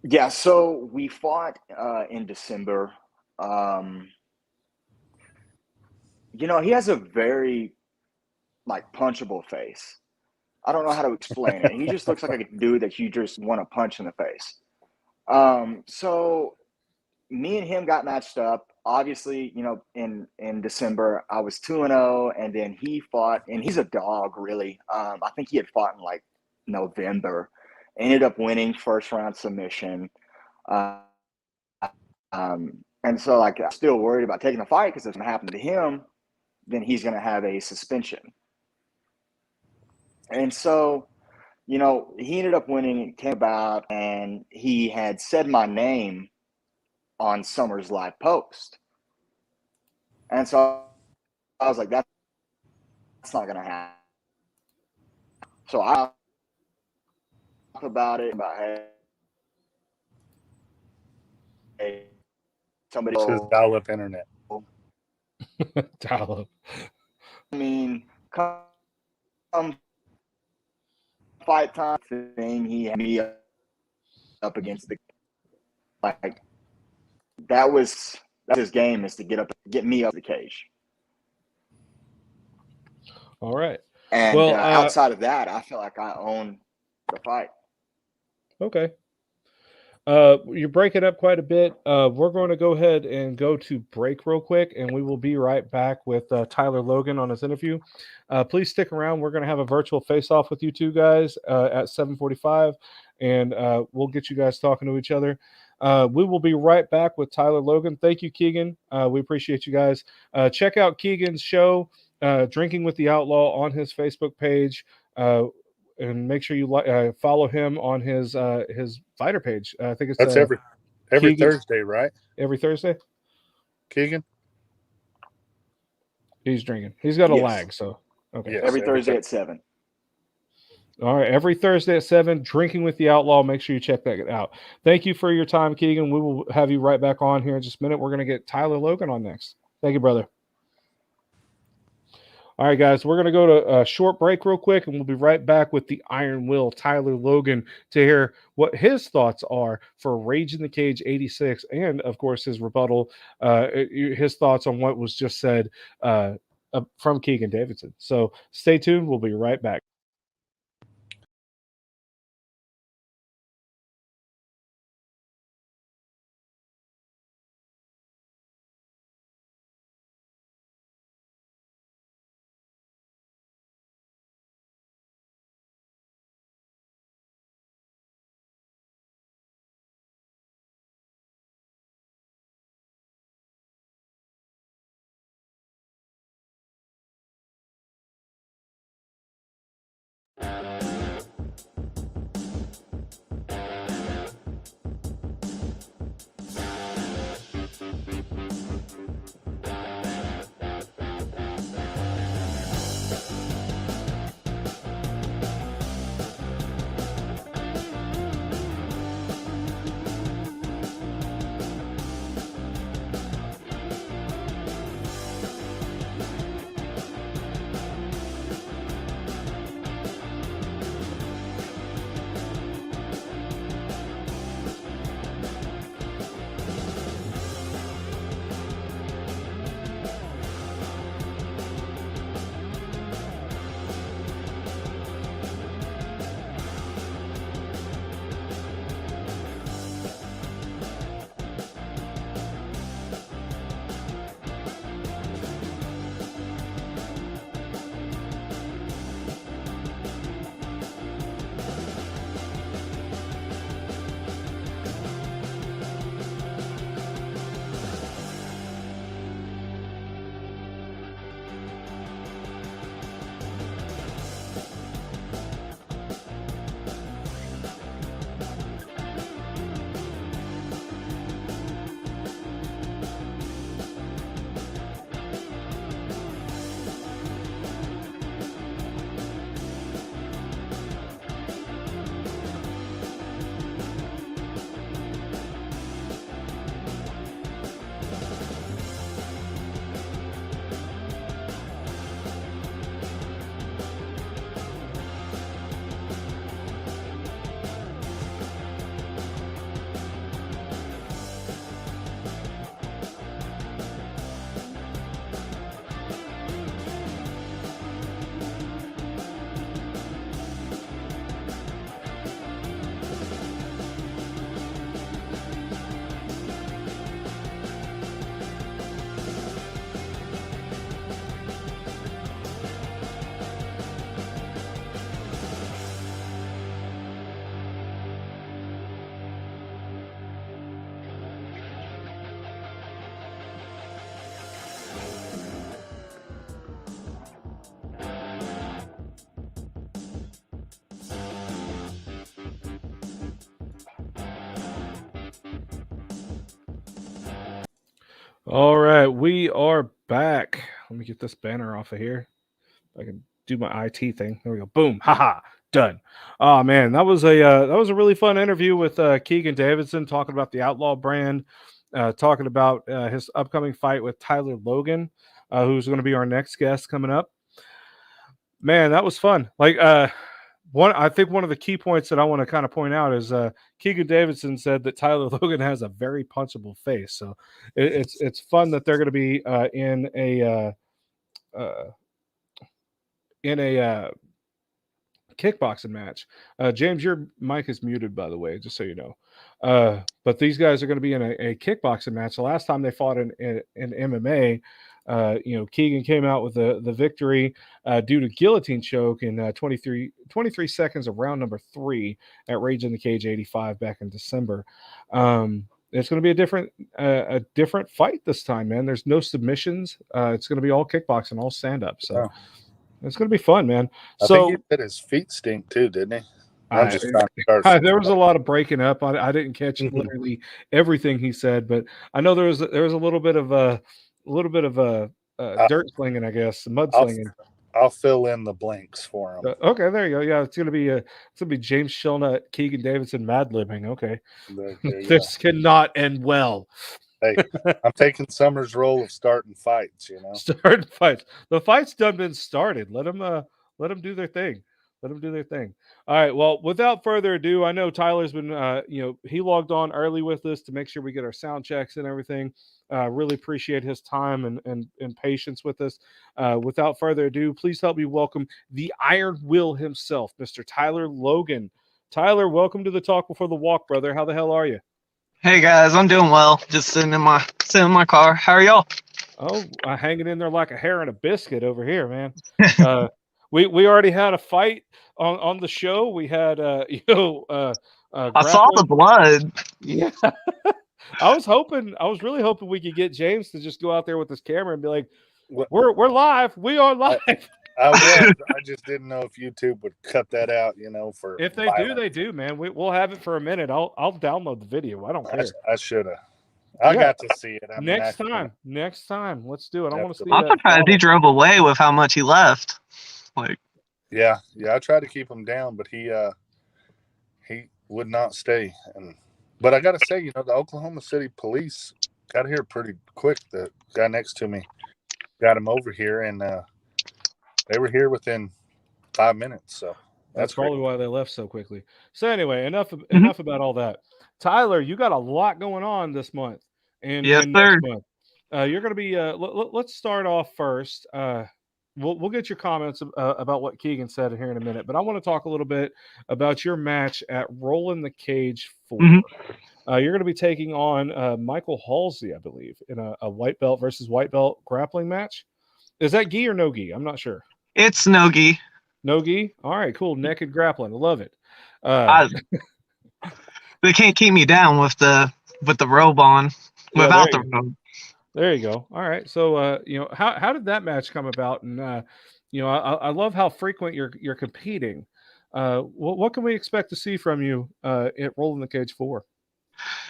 Yeah, so we fought in December. Um, he has a very like punchable face. I don't know how to explain it. He just looks like a dude that you just want to punch in the face. So me and him got matched up. Obviously, in December, I was 2-0, and then he fought, and he's a dog, really. I think he had fought in like November. Ended up winning first round submission. Uh, and so, like, I'm still worried about taking the fight because if it's going to happen to him, then he's going to have a suspension. And so, he ended up winning. It came about, and he had said my name on Summer's live post. And so I was like, that's not going to happen. So I talked about it, about, hey, somebody. This is dial-up internet. Dial-up. I mean, come fight time thing, he had me up against the, like, that's his game, is to get me up the cage. All right. And Well, outside of that, I feel like I own the fight. Okay. You're breaking up quite a bit. We're going to go ahead and go to break real quick, and we will be right back with Tyler Logan on his interview. Please stick around. We're going to have a virtual face-off with you two guys at 7:45, and we'll get you guys talking to each other. We will be right back with Tyler Logan. Thank you, Keagan. We appreciate you guys. Check out Keagan's show, Drinking with the Outlaw, on his Facebook page. And make sure you follow him on his fighter page. I think it's That's every Keagan, Thursday, right? every Thursday. Keagan? He's drinking. He's got a Yes. lag, so okay. Yes, Every Thursday at 7. All right, every Thursday at 7, Drinking with the Outlaw. Make sure you check that out. Thank you for your time, Keagan. We will have you right back on here in just a minute. We're going to get Tyler Logan on next. Thank you, brother. All right, guys, we're going to go to a short break real quick, and we'll be right back with the Iron Will, Tyler Logan, to hear what his thoughts are for Rage in the Cage 86, and, of course, his rebuttal, his thoughts on what was just said from Keagan Davidson. So stay tuned. We'll be right back. All right, we are back. Let me get this banner off of here. I can do my IT thing. There we go. Boom. Haha. Done. Oh man, that was a really fun interview with Keagan Davidson talking about the Outlaw brand, talking about his upcoming fight with Tyler Logan, who's going to be our next guest coming up. Man, that was fun. Like I think one of the key points that I want to kind of point out is Keagan Davidson said that Tyler Logan has a very punchable face. So it's fun that they're going to be uh, in a kickboxing match. James, your mic is muted, by the way, just so you know. But these guys are going to be in a kickboxing match. The last time they fought in MMA, Keagan came out with the victory due to guillotine choke in 23 seconds of round number 3 at Rage in the Cage 85 back in December. It's going to be a different fight this time, man. There's no submissions. It's going to be all kickboxing, all stand up. So. Oh. It's going to be fun, man. I think he said his feet stink too, didn't he? I'm just trying to start. There was a lot of breaking up. I didn't catch literally everything he said, but I know there was a little bit of dirt slinging, I guess, mud slinging. I'll fill in the blanks for him. Okay, there you go. Yeah, it's gonna be James Shelnutt, Keagan Davidson mad-libbing. Okay, this cannot end well. Hey, I'm taking Summer's role of starting fights. Starting fights. The fight's done been started. Let them do their thing. Let them do their thing. All right. Well, without further ado, I know Tyler's been, he logged on early with us to make sure we get our sound checks and everything. Really appreciate his time and patience with us. Without further ado, please help me welcome the Iron Will himself, Mr. Tyler Logan. Tyler, welcome to the Talk Before the Walk, brother. How the hell are you? Hey guys, I'm doing well. Just sitting in my car. How are y'all? Oh, hanging in there like a hair and a biscuit over here, man. We already had a fight on the show. We had I saw the blood. Yeah. I was really hoping we could get James to just go out there with his camera and be like, "We're live. We are live." I just didn't know if YouTube would cut that out, for if they violence. They do, man. We'll have it for a minute. I'll download the video. I don't care. I should have. I got to see it. Next time. Let's do it. I want to see I'm surprised he drove away with how much he left. Yeah. I tried to keep him down, but he would not stay. But I got to say, the Oklahoma City police got here pretty quick. The guy next to me got him over here, and they were here within 5 minutes. So that's probably why they left so quickly. So anyway, enough about all that. Tyler, you got a lot going on this month. And yes, and sir. Next month. You're going to be. Let's start off first. We'll get your comments about what Keagan said here in a minute, but I want to talk a little bit about your match at Roll in the Cage 4. You're going to be taking on Michael Halsey, I believe, in a white belt versus white belt grappling match. Is that gi or no gi? I'm not sure. It's no gi. No gi? All right, cool. Naked grappling. I love it. They can't keep me down with the robe on. Without the robe. There you go. All right. So how did that match come about? And I love how frequent you're competing. What can we expect to see from you at Roll in the Cage 4?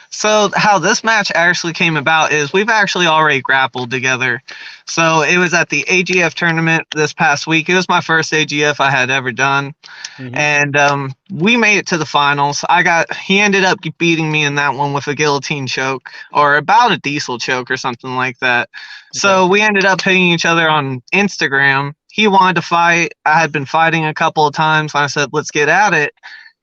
So how this match actually came about is we've actually already grappled together. So it was at the AGF tournament this past week. It was my first AGF I had ever done. And we made it to the finals. He ended up beating me in that one with a guillotine choke, or about a diesel choke or something like that. Okay. So we ended up hitting each other on Instagram. He wanted to fight. I had been fighting a couple of times. I said, let's get at it.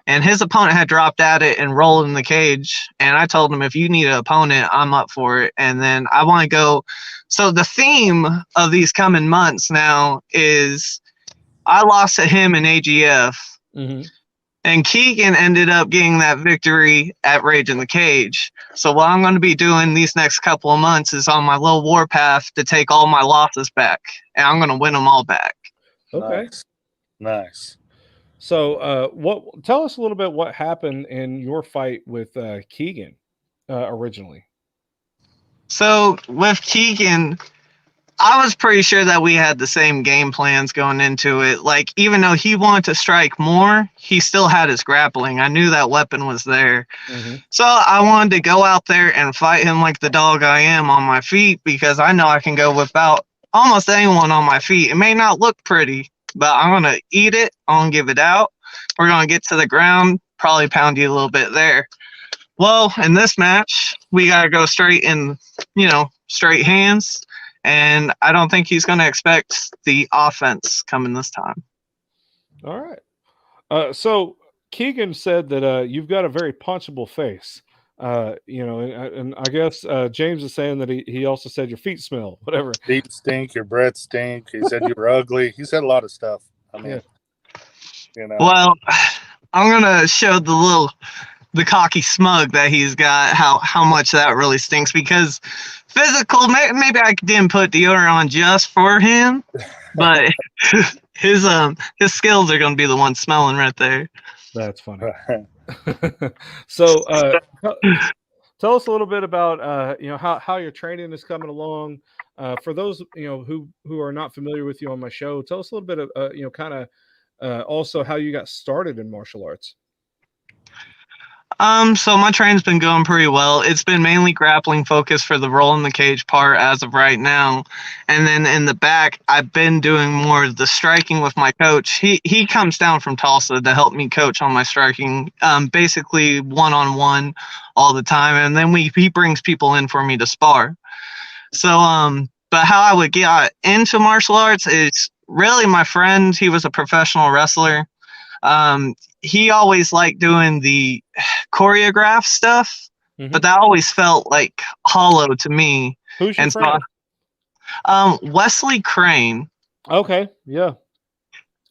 And his opponent had dropped at it and rolled in the cage. And I told him, if you need an opponent, I'm up for it. And then I want to go. So the theme of these coming months now is I lost to him in AGF. And Keagan ended up getting that victory at Rage in the Cage. So what I'm going to be doing these next couple of months is on my little warpath to take all my losses back. And I'm going to win them all back. Okay. Nice. So, tell us a little bit what happened in your fight with Keagan originally. So with Keagan, I was pretty sure that we had the same game plans going into it. Like, even though he wanted to strike more, he still had his grappling. I knew that weapon was there. Mm-hmm. So I wanted to go out there and fight him like the dog I am on my feet, because I know I can go without almost anyone on my feet. It may not look pretty, but I'm going to eat it. I'm going to give it out. We're going to get to the ground, probably pound you a little bit there. Well, in this match, we got to go straight in, straight hands. And I don't think he's going to expect the offense coming this time. All right. So Keagan said that you've got a very punchable face. And I guess James is saying that he also said your feet smell, whatever. Feet stink, your breath stink. He said you were ugly. He said a lot of stuff. I mean, Well, I'm going to show the cocky smug that he's got, how much that really stinks, because physical, maybe I didn't put deodorant on just for him, but his skills are going to be the ones smelling right there. That's funny. So tell us a little bit about how your training is coming along. For those who are not familiar with you on my show, tell us a little bit of also how you got started in martial arts. So my training's been going pretty well. It's been mainly grappling focused for the roll in the cage part as of right now. And then in the back, I've been doing more of the striking with my coach. He comes down from Tulsa to help me coach on my striking, basically one-on-one all the time. And then he brings people in for me to spar. So, but how I would get into martial arts is really my friend. He was a professional wrestler. He always liked doing the choreographed stuff, but that always felt like hollow to me. Who's your friend? So, Wesley Crane. Okay, yeah.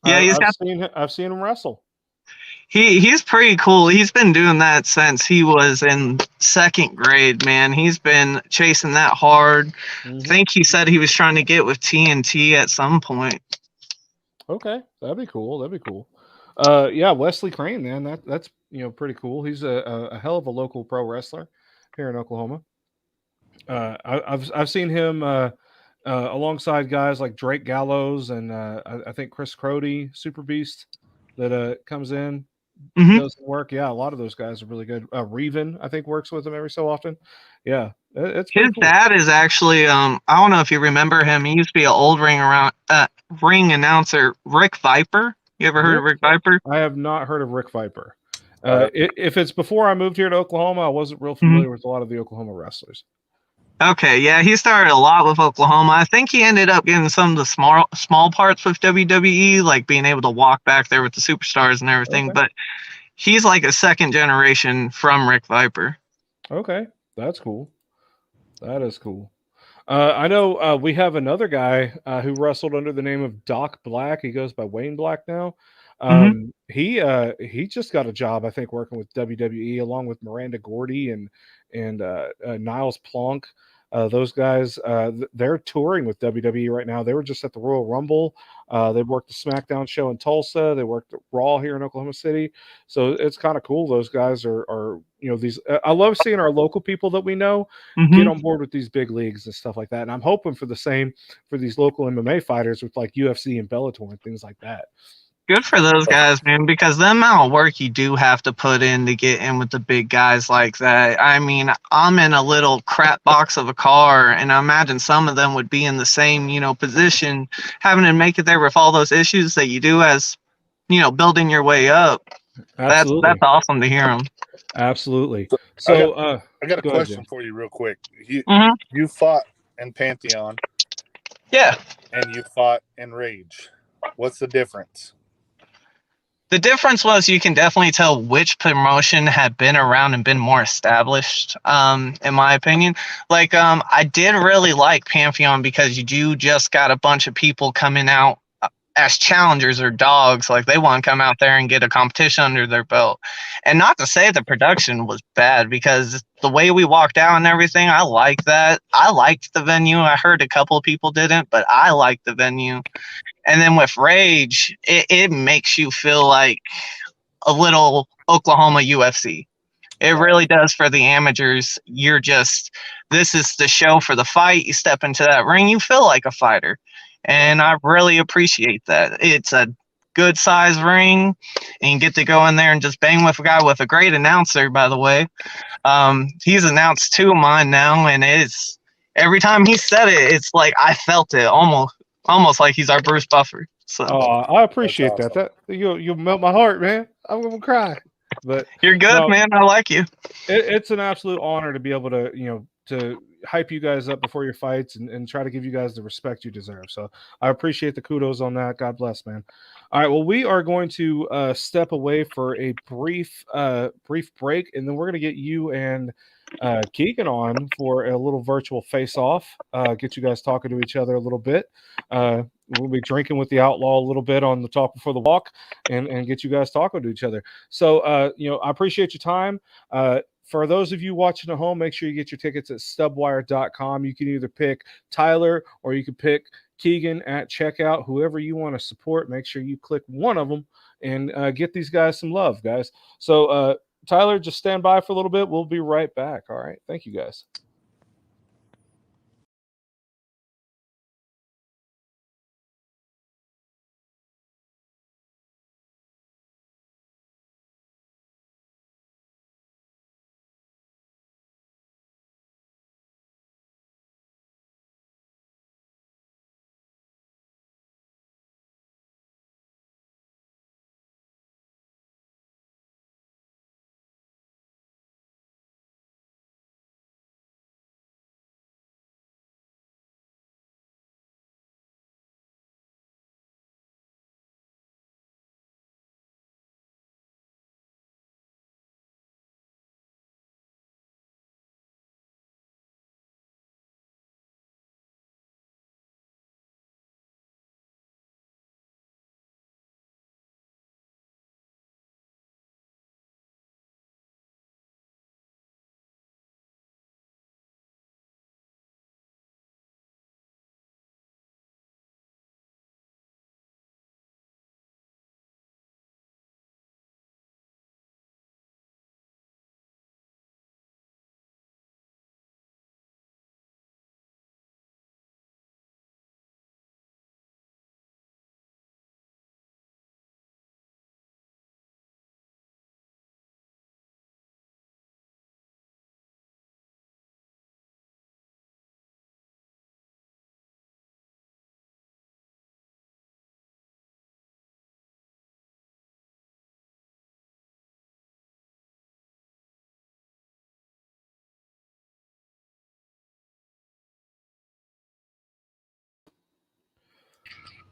Yeah, I've seen him wrestle. He's pretty cool. He's been doing that since he was in second grade, man. He's been chasing that hard. I think he said he was trying to get with TNT at some point. Okay, that'd be cool. Yeah, Wesley Crane, man, that's pretty cool. He's a hell of a local pro wrestler here in Oklahoma. I've seen him alongside guys like Drake Gallows and I think Chris Crody, Super Beast, that comes in, does work. Yeah, a lot of those guys are really good. Reven, I think, works with him every so often. Yeah, it's his cool. dad is actually I don't know if you remember him. He used to be an old ring announcer, Rick Viper. You ever heard of Rick Viper? I have not heard of Rick Viper. If it's before I moved here to Oklahoma, I wasn't real familiar with a lot of the Oklahoma wrestlers. Okay, yeah, he started a lot with Oklahoma. I think he ended up getting some of the small parts with WWE, like being able to walk back there with the superstars and everything. Okay. But he's like a second generation from Rick Viper. Okay, that's cool. That is cool. I know we have another guy who wrestled under the name of Doc Black. He goes by Wayne Black now. He just got a job, I think, working with WWE along with Miranda Gordy and Niles Plonk. Those guys, they're touring with WWE right now. They were just at the Royal Rumble. They worked the SmackDown show in Tulsa. They worked at Raw here in Oklahoma City. So it's kind of cool. Those guys are these. I love seeing our local people that we know get on board with these big leagues and stuff like that. And I'm hoping for the same for these local MMA fighters with like UFC and Bellator and things like that. Good for those guys, man, because the amount of work you do have to put in to get in with the big guys like that. I mean, I'm in a little crap box of a car, and I imagine some of them would be in the same, position, having to make it there with all those issues that you do as, building your way up. Absolutely. That's awesome to hear them. Absolutely. So I got a question for you real quick. You fought in Pantheon. Yeah. And you fought in Rage. What's the difference? The difference was you can definitely tell which promotion had been around and been more established, in my opinion. Like, I did really like Pantheon because you just got a bunch of people coming out as challengers or dogs. Like, they want to come out there and get a competition under their belt. And not to say the production was bad, because the way we walked out and everything, I liked that. I liked the venue. I heard a couple of people didn't, but I liked the venue. And then with Rage, it makes you feel like a little Oklahoma UFC. It really does for the amateurs. You're just this is the show for the fight. You step into that ring, you feel like a fighter. And I really appreciate that. It's a good size ring, and you get to go in there and just bang with a guy with a great announcer, by the way. He's announced 2 of mine now, and it's every time he said it, it's like I felt it almost like he's our Bruce Buffer. So I appreciate That's that. That you'll melt my heart, man. I'm gonna cry. But you're good, no, man. I like you. it's an absolute honor to be able to, to hype you guys up before your fights and try to give you guys the respect you deserve. So I appreciate the kudos on that. God bless, man. All right. Well, we are going to step away for a brief break, and then we're going to get you and Keagan on for a little virtual face-off. Get you guys talking to each other a little bit. We'll be drinking with the Outlaw a little bit on the Talk Before the Walk, and get you guys talking to each other. So, I appreciate your time. For those of you watching at home, make sure you get your tickets at stubwire.com. You can either pick Tyler or you can pick Keagan at checkout. Whoever you want to support, make sure you click one of them and get these guys some love, guys. So, Tyler, just stand by for a little bit. We'll be right back. All right. Thank you, guys.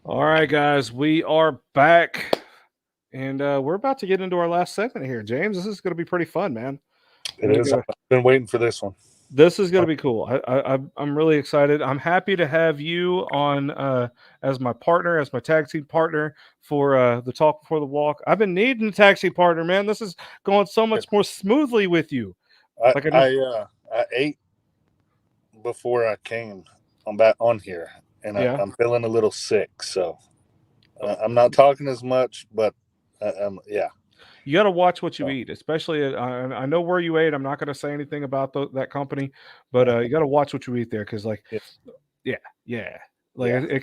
All right, guys, we are back, and we're about to get into our last segment here. James, this is going to be pretty fun, man. It is. I've been waiting for this one. This is going to be cool. I'm really excited. I'm happy to have you on as my partner, as my tag team partner for the Talk Before the Walk. I've been needing a tag team partner, man. This is going so much more smoothly with you. I ate before I came on here, and I'm feeling a little sick, so I'm not talking as much, but yeah. You got to watch what you eat, especially. I know where you ate. I'm not going to say anything about that company, but you got to watch what you eat there, because, like, it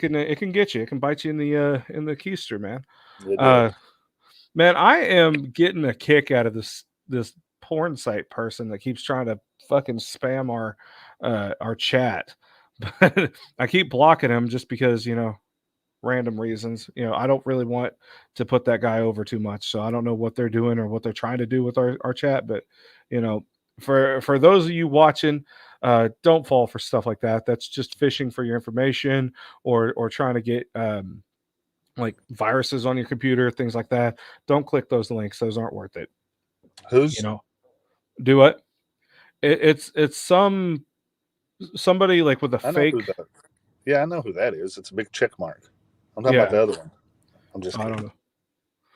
can get you. It can bite you in the keister, man. Man, I am getting a kick out of this porn site person that keeps trying to fucking spam our chat, but I keep blocking him just because, random reasons. I don't really want to put that guy over too much, so I don't know what they're doing or what they're trying to do with our chat. But for those of you watching, don't fall for stuff like that. That's just fishing for your information or trying to get like viruses on your computer, things like that. Don't click those links. Those aren't worth it. Do what? It's somebody like with a fake. Yeah, I know who that is. It's a big check mark. I'm talking about the other one. I'm just kidding. I don't know.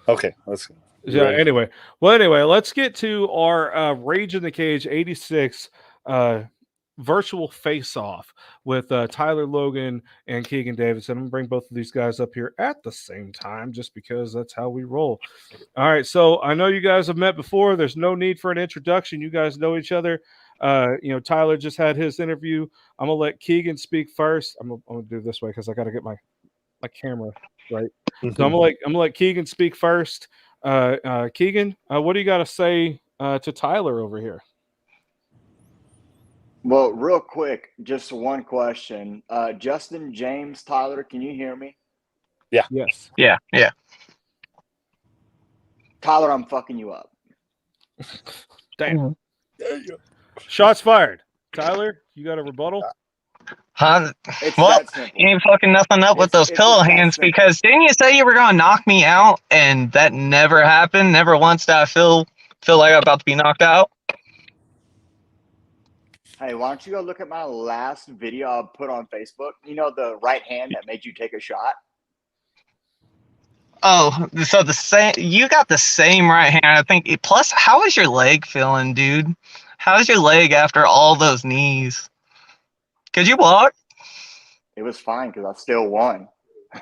Okay, let's. Anyway, let's get to our Rage in the Cage 86 virtual face-off with Tyler Logan and Keagan Davidson. I'm gonna bring both of these guys up here at the same time, just because that's how we roll. All right, so I know you guys have met before. There's no need for an introduction. You guys know each other. Tyler just had his interview. I'm gonna let Keagan speak first. I'm gonna do it this way because I got to get my camera right. So I'm gonna let Keagan speak first. Keagan, what do you got to say to Tyler over here? Well, real quick, just one question. Justin, James, Tyler, can you hear me? Yeah. Yes. Yeah. Tyler, I'm fucking you up. Damn. Shots fired. Tyler, you got a rebuttal? Huh? It's Well, that simple. you ain't fucking nothing up with those pillow that hands simple. because didn't you say you were gonna knock me out, and that never happened? Never once did I feel like I'm about to be knocked out. Hey, why don't you go look at my last video I put on Facebook? You know, the right hand that made you take a shot? Oh, so you got the same right hand, I think. Plus, how is your leg feeling, dude? How's your leg after all those knees? Could you walk? It was fine because I still won.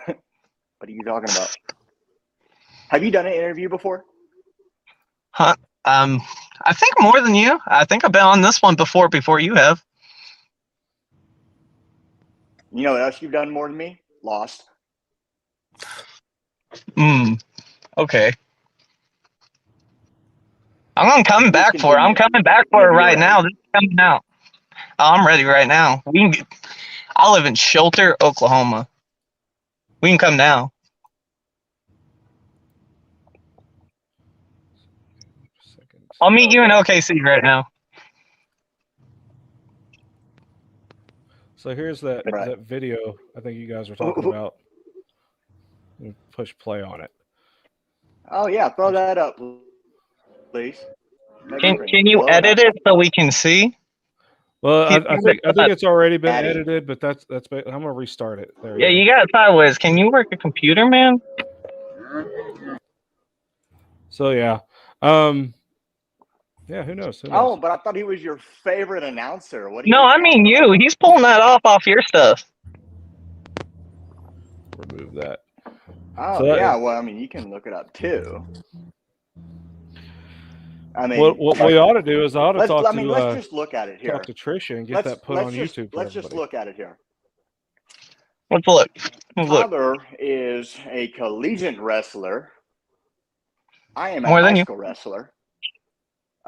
What are you talking about? Have you done an interview before? Huh? I think more than you. I think I've been on this one before you have. You know what else you've done more than me? Lost. Okay. I'm coming back for it. I'm coming back for it right now. This is coming out. Oh, I'm ready right now. I live in Shelter, Oklahoma. We can come now. I'll meet you in OKC right now. So here's that video I think you guys were talking about. Push play on it. Oh, yeah. Throw that up, please. Can you edit it so we can see? Well, I think it's already been edited, but that's I'm gonna restart it. There you got it sideways. Can you work a computer, man? So yeah, who knows? Oh, but I thought he was your favorite announcer. What? No, I mean you. He's pulling that off your stuff. Remove that. Oh, so yeah. Well, I mean, you can look it up too. I mean, what we ought to do is let's just look at it here. Talk to Trisha and get that put on YouTube. Let's just look at it here. Let's look. Tyler is a collegiate wrestler. I am a high school wrestler.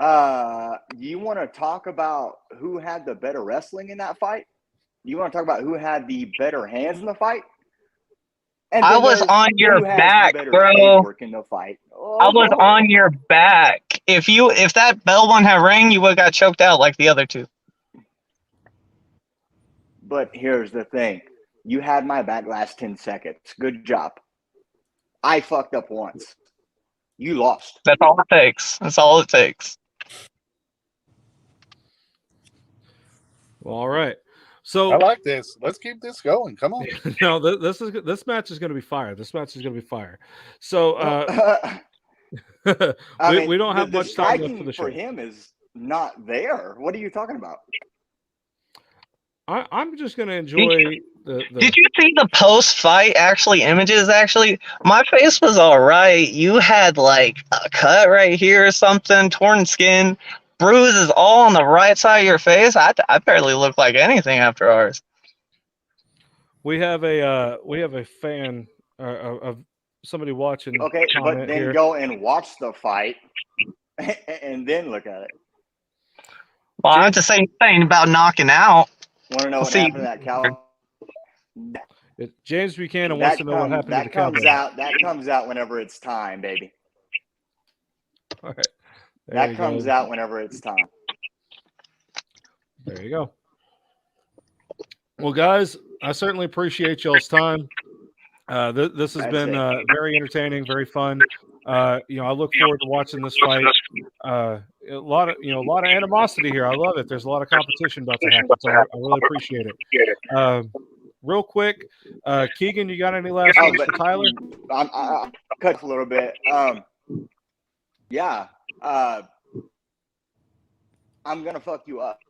You want to talk about who had the better wrestling in that fight? You want to talk about who had the better hands in the fight? And I was on your back, bro. In the fight. Oh. I was on your back. If that bell one had rang, you would have got choked out like the other two. But here's the thing. You had my back last 10 seconds. Good job. I fucked up once. You lost. That's all it takes. Well, all right. So I like this. Let's keep this going. Come on. No, this match is going to be fire. So we don't have much time left for the show. For him is not there. What are you talking about? I'm just going to enjoy the. Did you see the post-fight images? Actually, my face was all right. You had like a cut right here or something, torn skin, bruises all on the right side of your face. I barely look like anything after ours. We have a fan of somebody watching. Okay, but then here. Go and watch the fight, and then look at it. Well, I'm just saying about knocking out. Want to know what happened to that cow? James Buchanan wants to know what happened to the cowboy. That comes out whenever it's time, baby. All right. That comes out whenever it's time. There you go. Well, guys, I certainly appreciate y'all's time. This has been very entertaining, very fun. I look forward to watching this fight. A lot of animosity here. I love it. There's a lot of competition about to happen, so I really appreciate it. Real quick, Keagan, you got any last words for Tyler? I'll cut a little bit. I'm gonna fuck you up.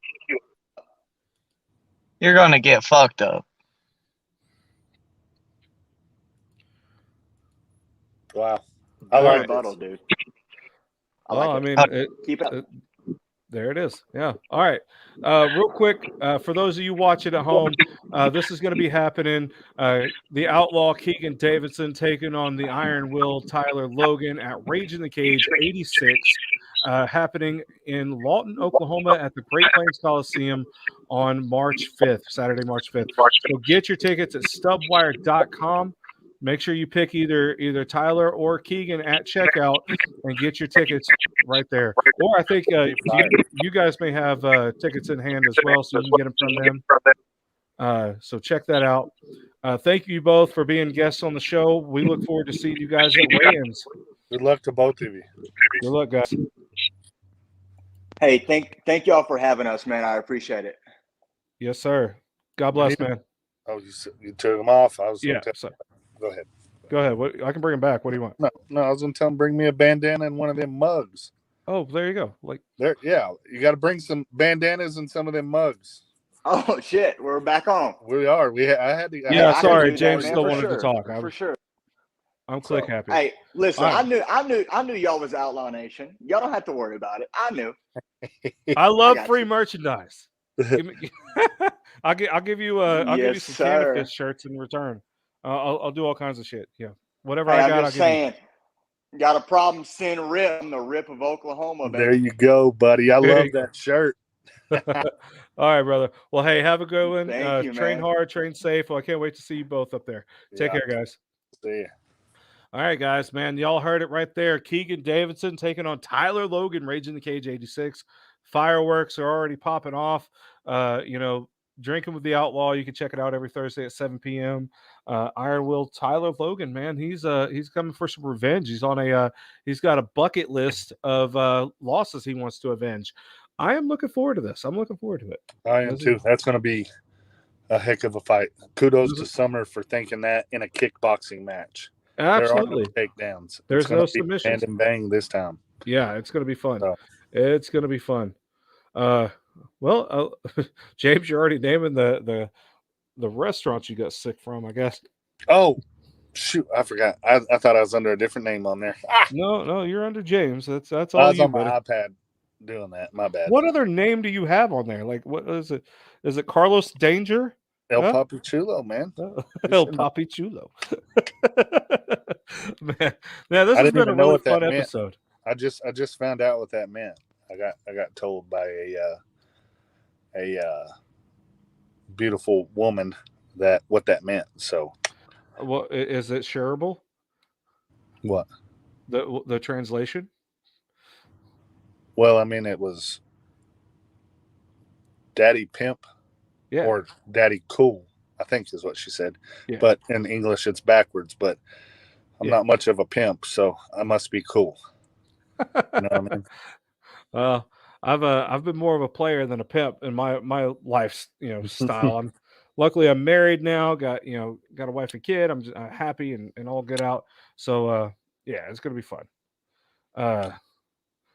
you're gonna get fucked up. Wow. I I like like rebuttal, this. dude. I Well, like I it. mean, Keep it up. there it is. Yeah. All right. Real quick, for those of you watching at home, this is going to be happening. The Outlaw Keagan Davidson taking on the Iron Will Tyler Logan at Rage in the Cage 86, happening in Lawton, Oklahoma at the Great Plains Coliseum on March 5th, Saturday, March 5th. So get your tickets at stubwire.com. Make sure you pick either Tyler or Keagan at checkout and get your tickets right there. Or I think you guys may have tickets in hand as well, so you can get them from them. So check that out. Thank you both for being guests on the show. We look forward to seeing you guys at weigh-ins. Good luck to both of you. Good luck, guys. Hey, thank y'all for having us, man. I appreciate it. Yes, sir. God bless, man. Oh, you took them off. I was Yeah. gonna tell. Go ahead. Go ahead. What, I can bring them back. What do you want? No, I was gonna tell him bring me a bandana and one of them mugs. Oh, there you go. Like There, yeah, you got to bring some bandanas and some of them mugs. Oh shit, we're back on. We are. I had to. Yeah, I can sorry, do that, James man, still for wanted to sure. talk. For sure. I'm click happy. Hey, listen, All right. I knew y'all was Outlaw Nation. Y'all don't have to worry about it. I knew. I love got free you. merchandise. I'll give you some Yes, sir. Canada shirts in return. I'll do all kinds of shit. Yeah, whatever Hey, I I'm got. just I'll give saying. Got a problem seeing Rip, the Rip of Oklahoma, There baby. you go, buddy. I There love you go. that shirt. All right, brother. Well, hey, have a good one. Thank you, Train man. hard, train safe. Well, I can't wait to see you both up there. Take Yeah. care, guys. See ya. All right, guys, man. Y'all heard it right there. Keagan Davidson taking on Tyler Logan, Rage in the Cage 86. Fireworks are already popping off. Drinking with the Outlaw. You can check it out every Thursday at 7 p.m. Iron Will Tyler Logan, man, he's coming for some revenge. He's on he's got a bucket list of losses he wants to avenge. I am looking forward to this. I'm looking forward to it. I am too. That's going to be a heck of a fight. Kudos to Summer for thinking that in a kickboxing match. Absolutely. There are no takedowns. There's no be submissions. Bang and bang this time. Yeah, it's going to be fun. So. It's going to be fun. James, you're already naming the restaurants you got sick from, I guess. Oh, shoot, I forgot. I thought I was under a different name on there. No, you're under James. That's all I was you, on my buddy. iPad doing that. My bad. What other name do you have on there? Like, what is it? Is it Carlos Danger? El Papi Chulo, man. El Papi Chulo. man, this has been a really fun episode. I just found out what that meant. I got told by a beautiful woman what that meant. So, what is it? Shareable? What? The translation? Well, I mean, it was Daddy Pimp, or Daddy Cool, I think is what she said. Yeah. But in English, it's backwards. But I'm not much of a pimp, so I must be cool. You know what I mean? I've been more of a player than a pimp in my life, style. Luckily I'm married now, got a wife and kid. I'm just happy and all good out. So it's gonna be fun.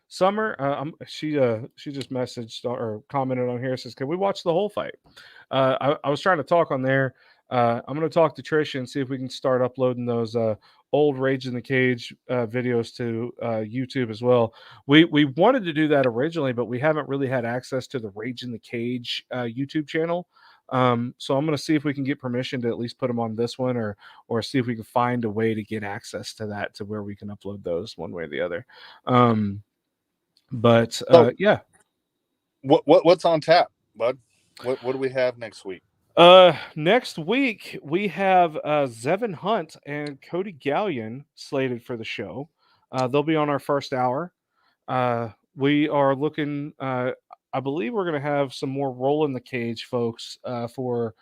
Summer, she just messaged or commented on here, says, can we watch the whole fight? I was trying to talk on there. I'm going to talk to Trish and see if we can start uploading those old Rage in the Cage videos to YouTube as well. We wanted to do that originally, but we haven't really had access to the Rage in the Cage YouTube channel. So I'm going to see if we can get permission to at least put them on this one, or see if we can find a way to get access to that, to where we can upload those one way or the other. What's on tap, bud? What do we have next week? Next week we have Zevin Hunt and Cody Gallion slated for the show. They'll be on our first hour. We are looking. I believe we're going to have some more Roll in the Cage folks for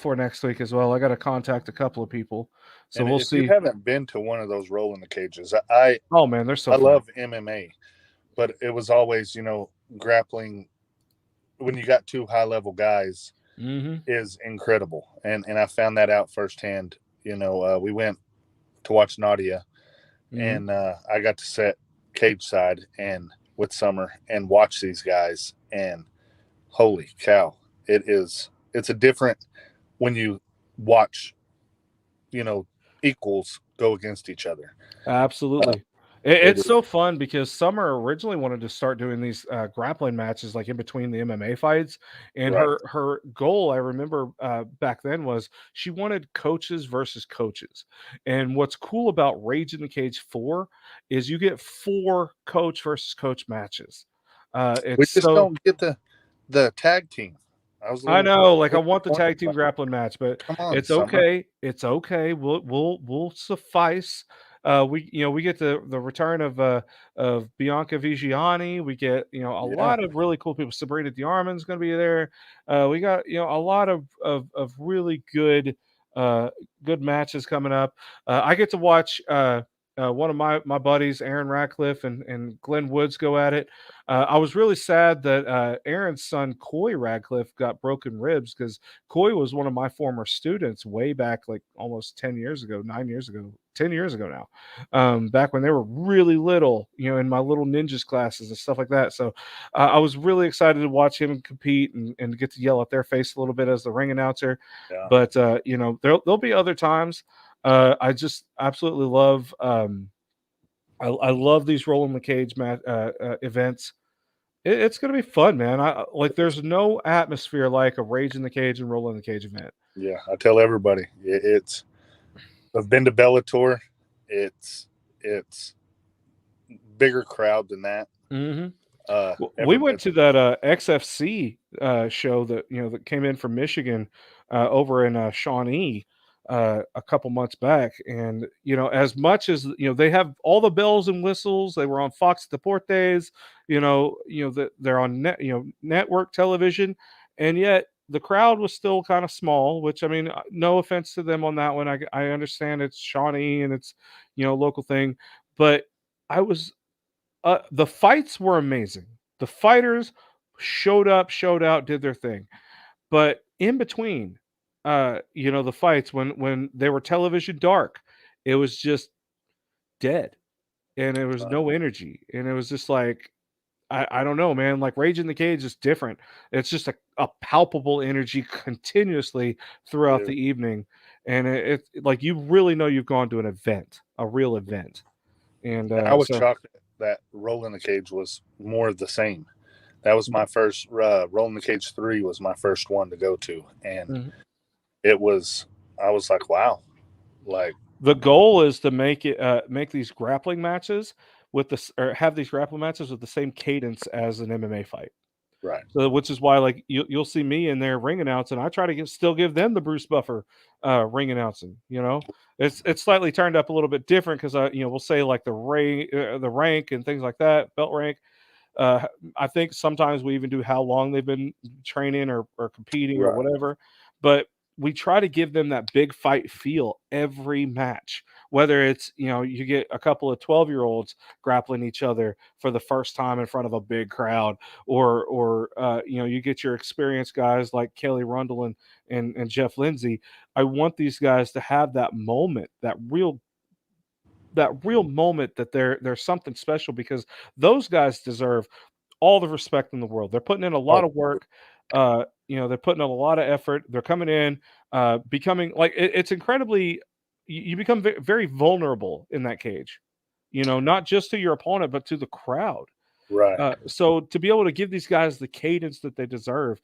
next week as well. I got to contact a couple of people, so we'll see. If you haven't been to one of those Roll in the Cages, oh man, they're so. I fun. love MMA, but it was always grappling when you got two high level guys is incredible, and I found that out firsthand. We went to watch Nadia, and I got to sit cage side and with Summer and watch these guys, and holy cow. It's a different when you watch, equals go against each other. Absolutely. It It's is. so fun because Summer originally wanted to start doing these grappling matches like in between the MMA fights, and Right. her goal, I remember back then, was she wanted coaches versus coaches. And what's cool about Rage in the Cage 4 is you get 4 coach versus coach matches. We It's just so don't get the tag team. I was a I little know, like I want the disappointed, tag team but grappling match, but come on, it's Summer. okay. It's okay. We'll suffice. We get the return of Bianca Vigiani. We get a Yeah. lot of really cool people. Sabrina Diarman's going to be there. We got a lot of really good matches coming up. I get to watch one of my buddies, Aaron Ratcliffe and Glenn Woods, go at it. I was really sad that Aaron's son, Coy Radcliffe, got broken ribs because Coy was one of my former students way back, like almost 10 years ago, 9 years ago, 10 years ago now, back when they were really little, in my little ninjas classes and stuff like that. So I was really excited to watch him compete and get to yell at their face a little bit as the ring announcer. Yeah. But, there'll be other times. I just absolutely love I love these roll in the cage events. It's gonna be fun, man. There's no atmosphere like a Rage in the Cage and Roll in the Cage event. Yeah, I tell everybody I've been to Bellator. It's bigger crowd than that. Mm-hmm. We went to that XFC show that came in from Michigan over in Shawnee a couple months back, and as much as they have all the bells and whistles, they were on Fox Deportes, that they're on network television, and yet the crowd was still kind of small. Which, I mean, no offense to them on that one. I understand it's Shawnee and it's local thing, but I was the fights were amazing. The fighters showed up, showed out, did their thing. But in between, the fights when they were television dark, it was just dead, and there was no energy, and it was just like I don't know, man. Like Rage in the Cage is different. It's just a palpable energy continuously throughout the evening, and it like you really know you've gone to an event, a real event. And I was shocked that Roll in the Cage was more of the same. That was my first Roll in the Cage 3 was my first one to go to, and I was like, wow. Like, the goal is to make these grappling matches have these grappling matches with the same cadence as an MMA fight. Right. So, which is why, like, you'll see me in there ring announcing. I try to still give them the Bruce Buffer ring announcing. It's slightly turned up a little bit different because we'll say like the rank and things like that, belt rank. I think sometimes we even do how long they've been training or competing or whatever, but we try to give them that big fight feel every match, whether it's you get a couple of 12-year-olds grappling each other for the first time in front of a big crowd, or you get your experienced guys like Kelly Rundle and Jeff Lindsay. I want these guys to have that moment, that real moment that there's something special, because those guys deserve all the respect in the world. They're putting in a lot of work. They're putting in a lot of effort. They're coming in, becoming like it's incredibly. You become very vulnerable in that cage. Not just to your opponent, but to the crowd. Right. So to be able to give these guys the cadence that they deserve,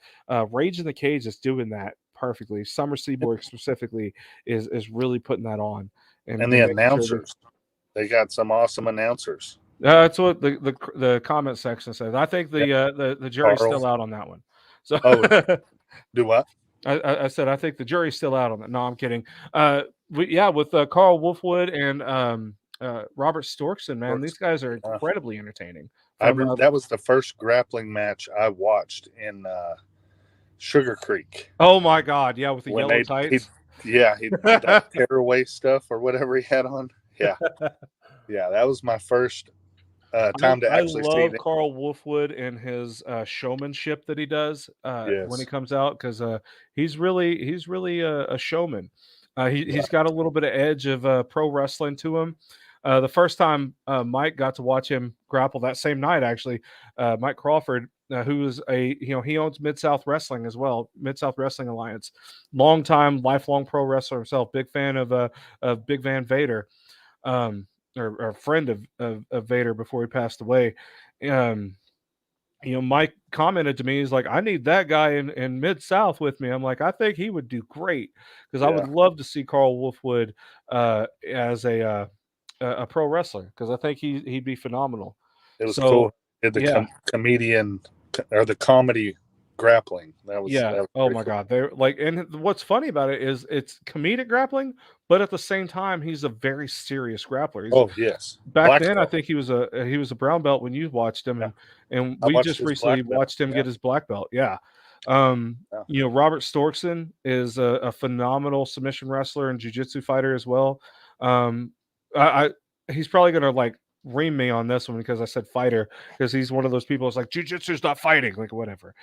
Rage in the Cage is doing that perfectly. Summer Seaborg specifically is really putting that on. And the announcers, they got some awesome announcers. That's what the comment section says. I think the jury's still out on that one. So do what? I said I think the jury's still out on that. No, I'm kidding. With Carl Wolfwood and Robert Storkson, man, these guys are incredibly entertaining. That was the first grappling match I watched in Sugar Creek. Oh my God! Yeah, with the yellow tights. That tearaway stuff or whatever he had on. Yeah, yeah, that was my first time to actually see it. I love Carl Wolfwood and his showmanship that he does when he comes out, because he's really a showman. He's got a little bit of edge of pro wrestling to him. The first time Mike got to watch him grapple that same night, actually, Mike Crawford, who is he owns Mid-South Wrestling as well, Mid-South Wrestling Alliance, lifelong pro wrestler himself, big fan of Big Van Vader, or friend of Vader before he passed away. Mike commented to me, he's like, I need that guy in Mid-South with me. I'm like, I think he would do great, because I would love to see Carl Wolfwood as a pro wrestler, because I think he'd be phenomenal. It was cool. The comedian or the comedy grappling. That was oh my God. They're like, and what's funny about it is it's comedic grappling, but at the same time, he's a very serious grappler. Back Black then, belt. I think he was a brown belt when you watched him, and we just recently watched him get his black belt. Robert Storkson is a phenomenal submission wrestler and jiu-jitsu fighter as well. He's probably gonna like ream me on this one because I said fighter, because he's one of those people. It's like jiu-jitsu's not fighting, like whatever.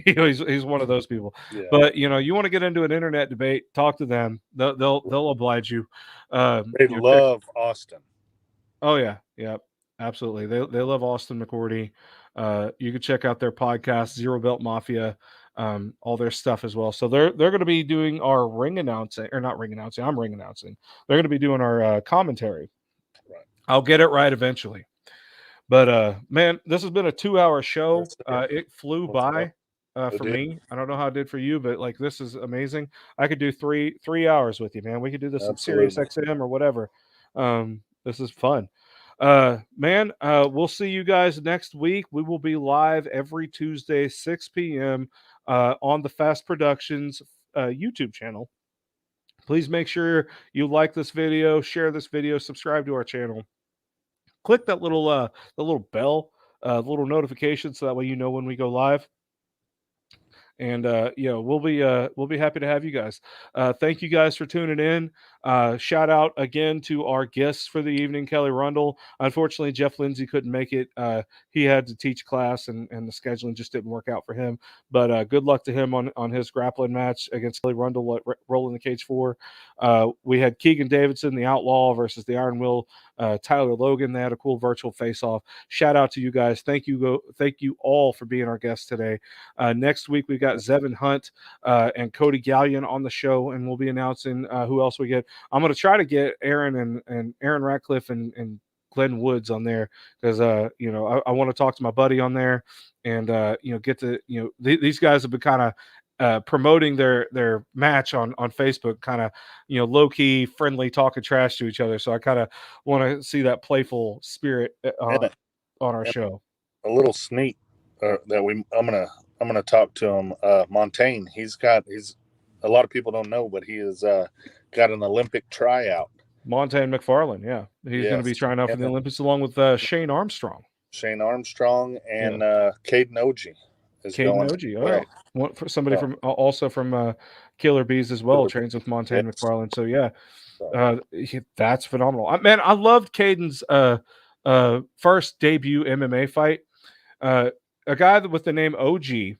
He's one of those people. But you want to get into an internet debate, talk to them. They'll oblige you. They love Austin. Oh yeah, absolutely. They love Austin McCourty. You can check out their podcast, Zero Belt Mafia, all their stuff as well. So they're going to be doing our ring announcing, or not ring announcing. I'm ring announcing. They're going to be doing our commentary. Right. I'll get it right eventually. But man, this has been a 2-hour show. It flew by for me. I don't know how it did for you, but like, this is amazing. I could do 3 hours with you, man. We could do this in Sirius XM or whatever. This is fun. Man, we'll see you guys next week. We will be live every Tuesday, 6 p.m. On the Fast Productions YouTube channel. Please make sure you like this video, share this video, subscribe to our channel. Click that little bell, little notification, so that way you know when we go live. And we'll be happy to have you guys. Thank you guys for tuning in. Shout out again to our guests for the evening, Kelly Rundle. Unfortunately, Jeff Lindsay couldn't make it. He had to teach class, and the scheduling just didn't work out for him. But good luck to him on his grappling match against Kelly Rundle at Rolling the Cage 4. We had Keagan Davidson, the Outlaw, versus the Iron Will, Tyler Logan. They had a cool virtual face-off. Shout out to you guys. Thank you all for being our guests today. Next week we got Zevin Hunt and Cody Gallion on the show, and we'll be announcing who else we get. I'm going to try to get Aaron and Aaron Ratcliffe and Glenn Woods on there, because I want to talk to my buddy on there, and get to these guys have been kind of promoting their match on Facebook, kind of low-key friendly, talking trash to each other. So I kind of want to see that playful spirit on our show. A little sneak that I'm gonna talk to him. Montaigne, he's a lot of people don't know, but he has got an Olympic tryout. Montaigne McFarland, he's going to be trying out for the Olympics along with Shane Armstrong and Caden Oji. All right. For somebody from Killer Bees as well, trains with Montaigne McFarland. So that's phenomenal. Man, I loved Caden's first debut MMA fight. A guy with the name OG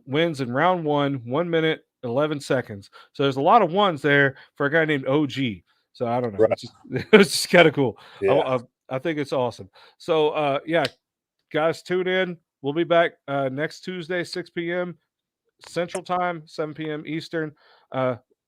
wins in round 1 minute 11 seconds. So there's a lot of ones there for a guy named OG. So I don't know. Right. It's just kind of cool. Yeah. I think it's awesome. So guys, tune in. We'll be back next Tuesday, 6 p.m. Central Time, 7 p.m. Eastern.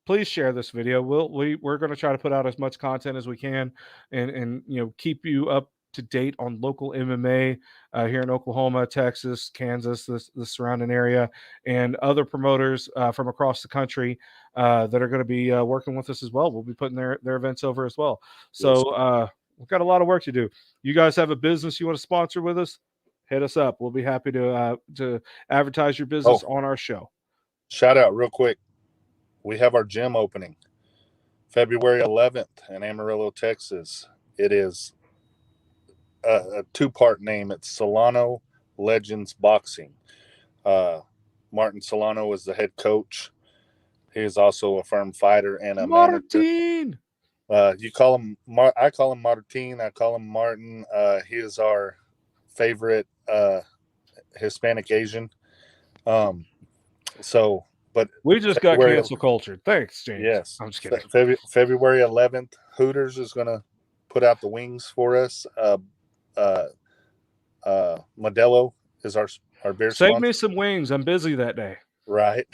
Please share this video. We're going to try to put out as much content as we can, and keep you up to date on local MMA here in Oklahoma, Texas, Kansas, the surrounding area, and other promoters from across the country that are going to be working with us as well. We'll be putting their events over as well. So we've got a lot of work to do. You guys have a business you want to sponsor with us? Hit us up. We'll be happy to advertise your business on our show. Shout out real quick. We have our gym opening February 11th in Amarillo, Texas. It is a 2-part name. It's Solano Legends Boxing. Martin Solano is the head coach. He is also a firm fighter and a Martin. Manager. You call him I call him Martin. I call him Martin. He is our favorite Hispanic Asian. But we just got cancel cultured. Thanks, James. Yes, I'm just kidding. February 11th, Hooters is going to put out the wings for us. Modelo is our beer Save sponsor. me some wings. I'm busy that day. Right.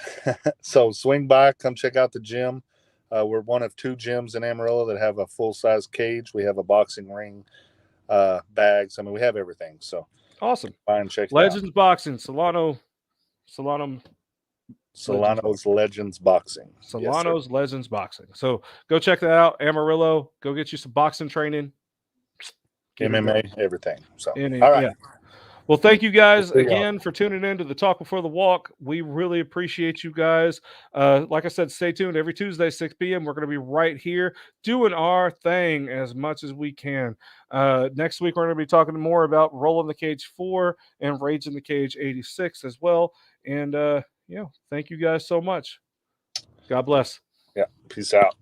So swing by, come check out the gym. We're one of 2 gyms in Amarillo that have a full-size cage. We have a boxing ring, bags. I mean, we have everything. So Awesome. fine, check it Legends out. Boxing, Solano's Legends Boxing. Solano's Legends Boxing. So go check that out. Amarillo, go get you some boxing training. Yes, MMA, everything. So all right. right. Yeah. Well, thank you guys We'll see y'all. again for tuning in to the Talk Before the Walk. We really appreciate you guys. Like I said, stay tuned every Tuesday, 6 p.m. We're going to be right here doing our thing as much as we can. Next week, we're going to be talking more about Rolling the Cage 4 and Rage in the Cage 86 as well. And, thank you guys so much. God bless. Yeah. Peace out.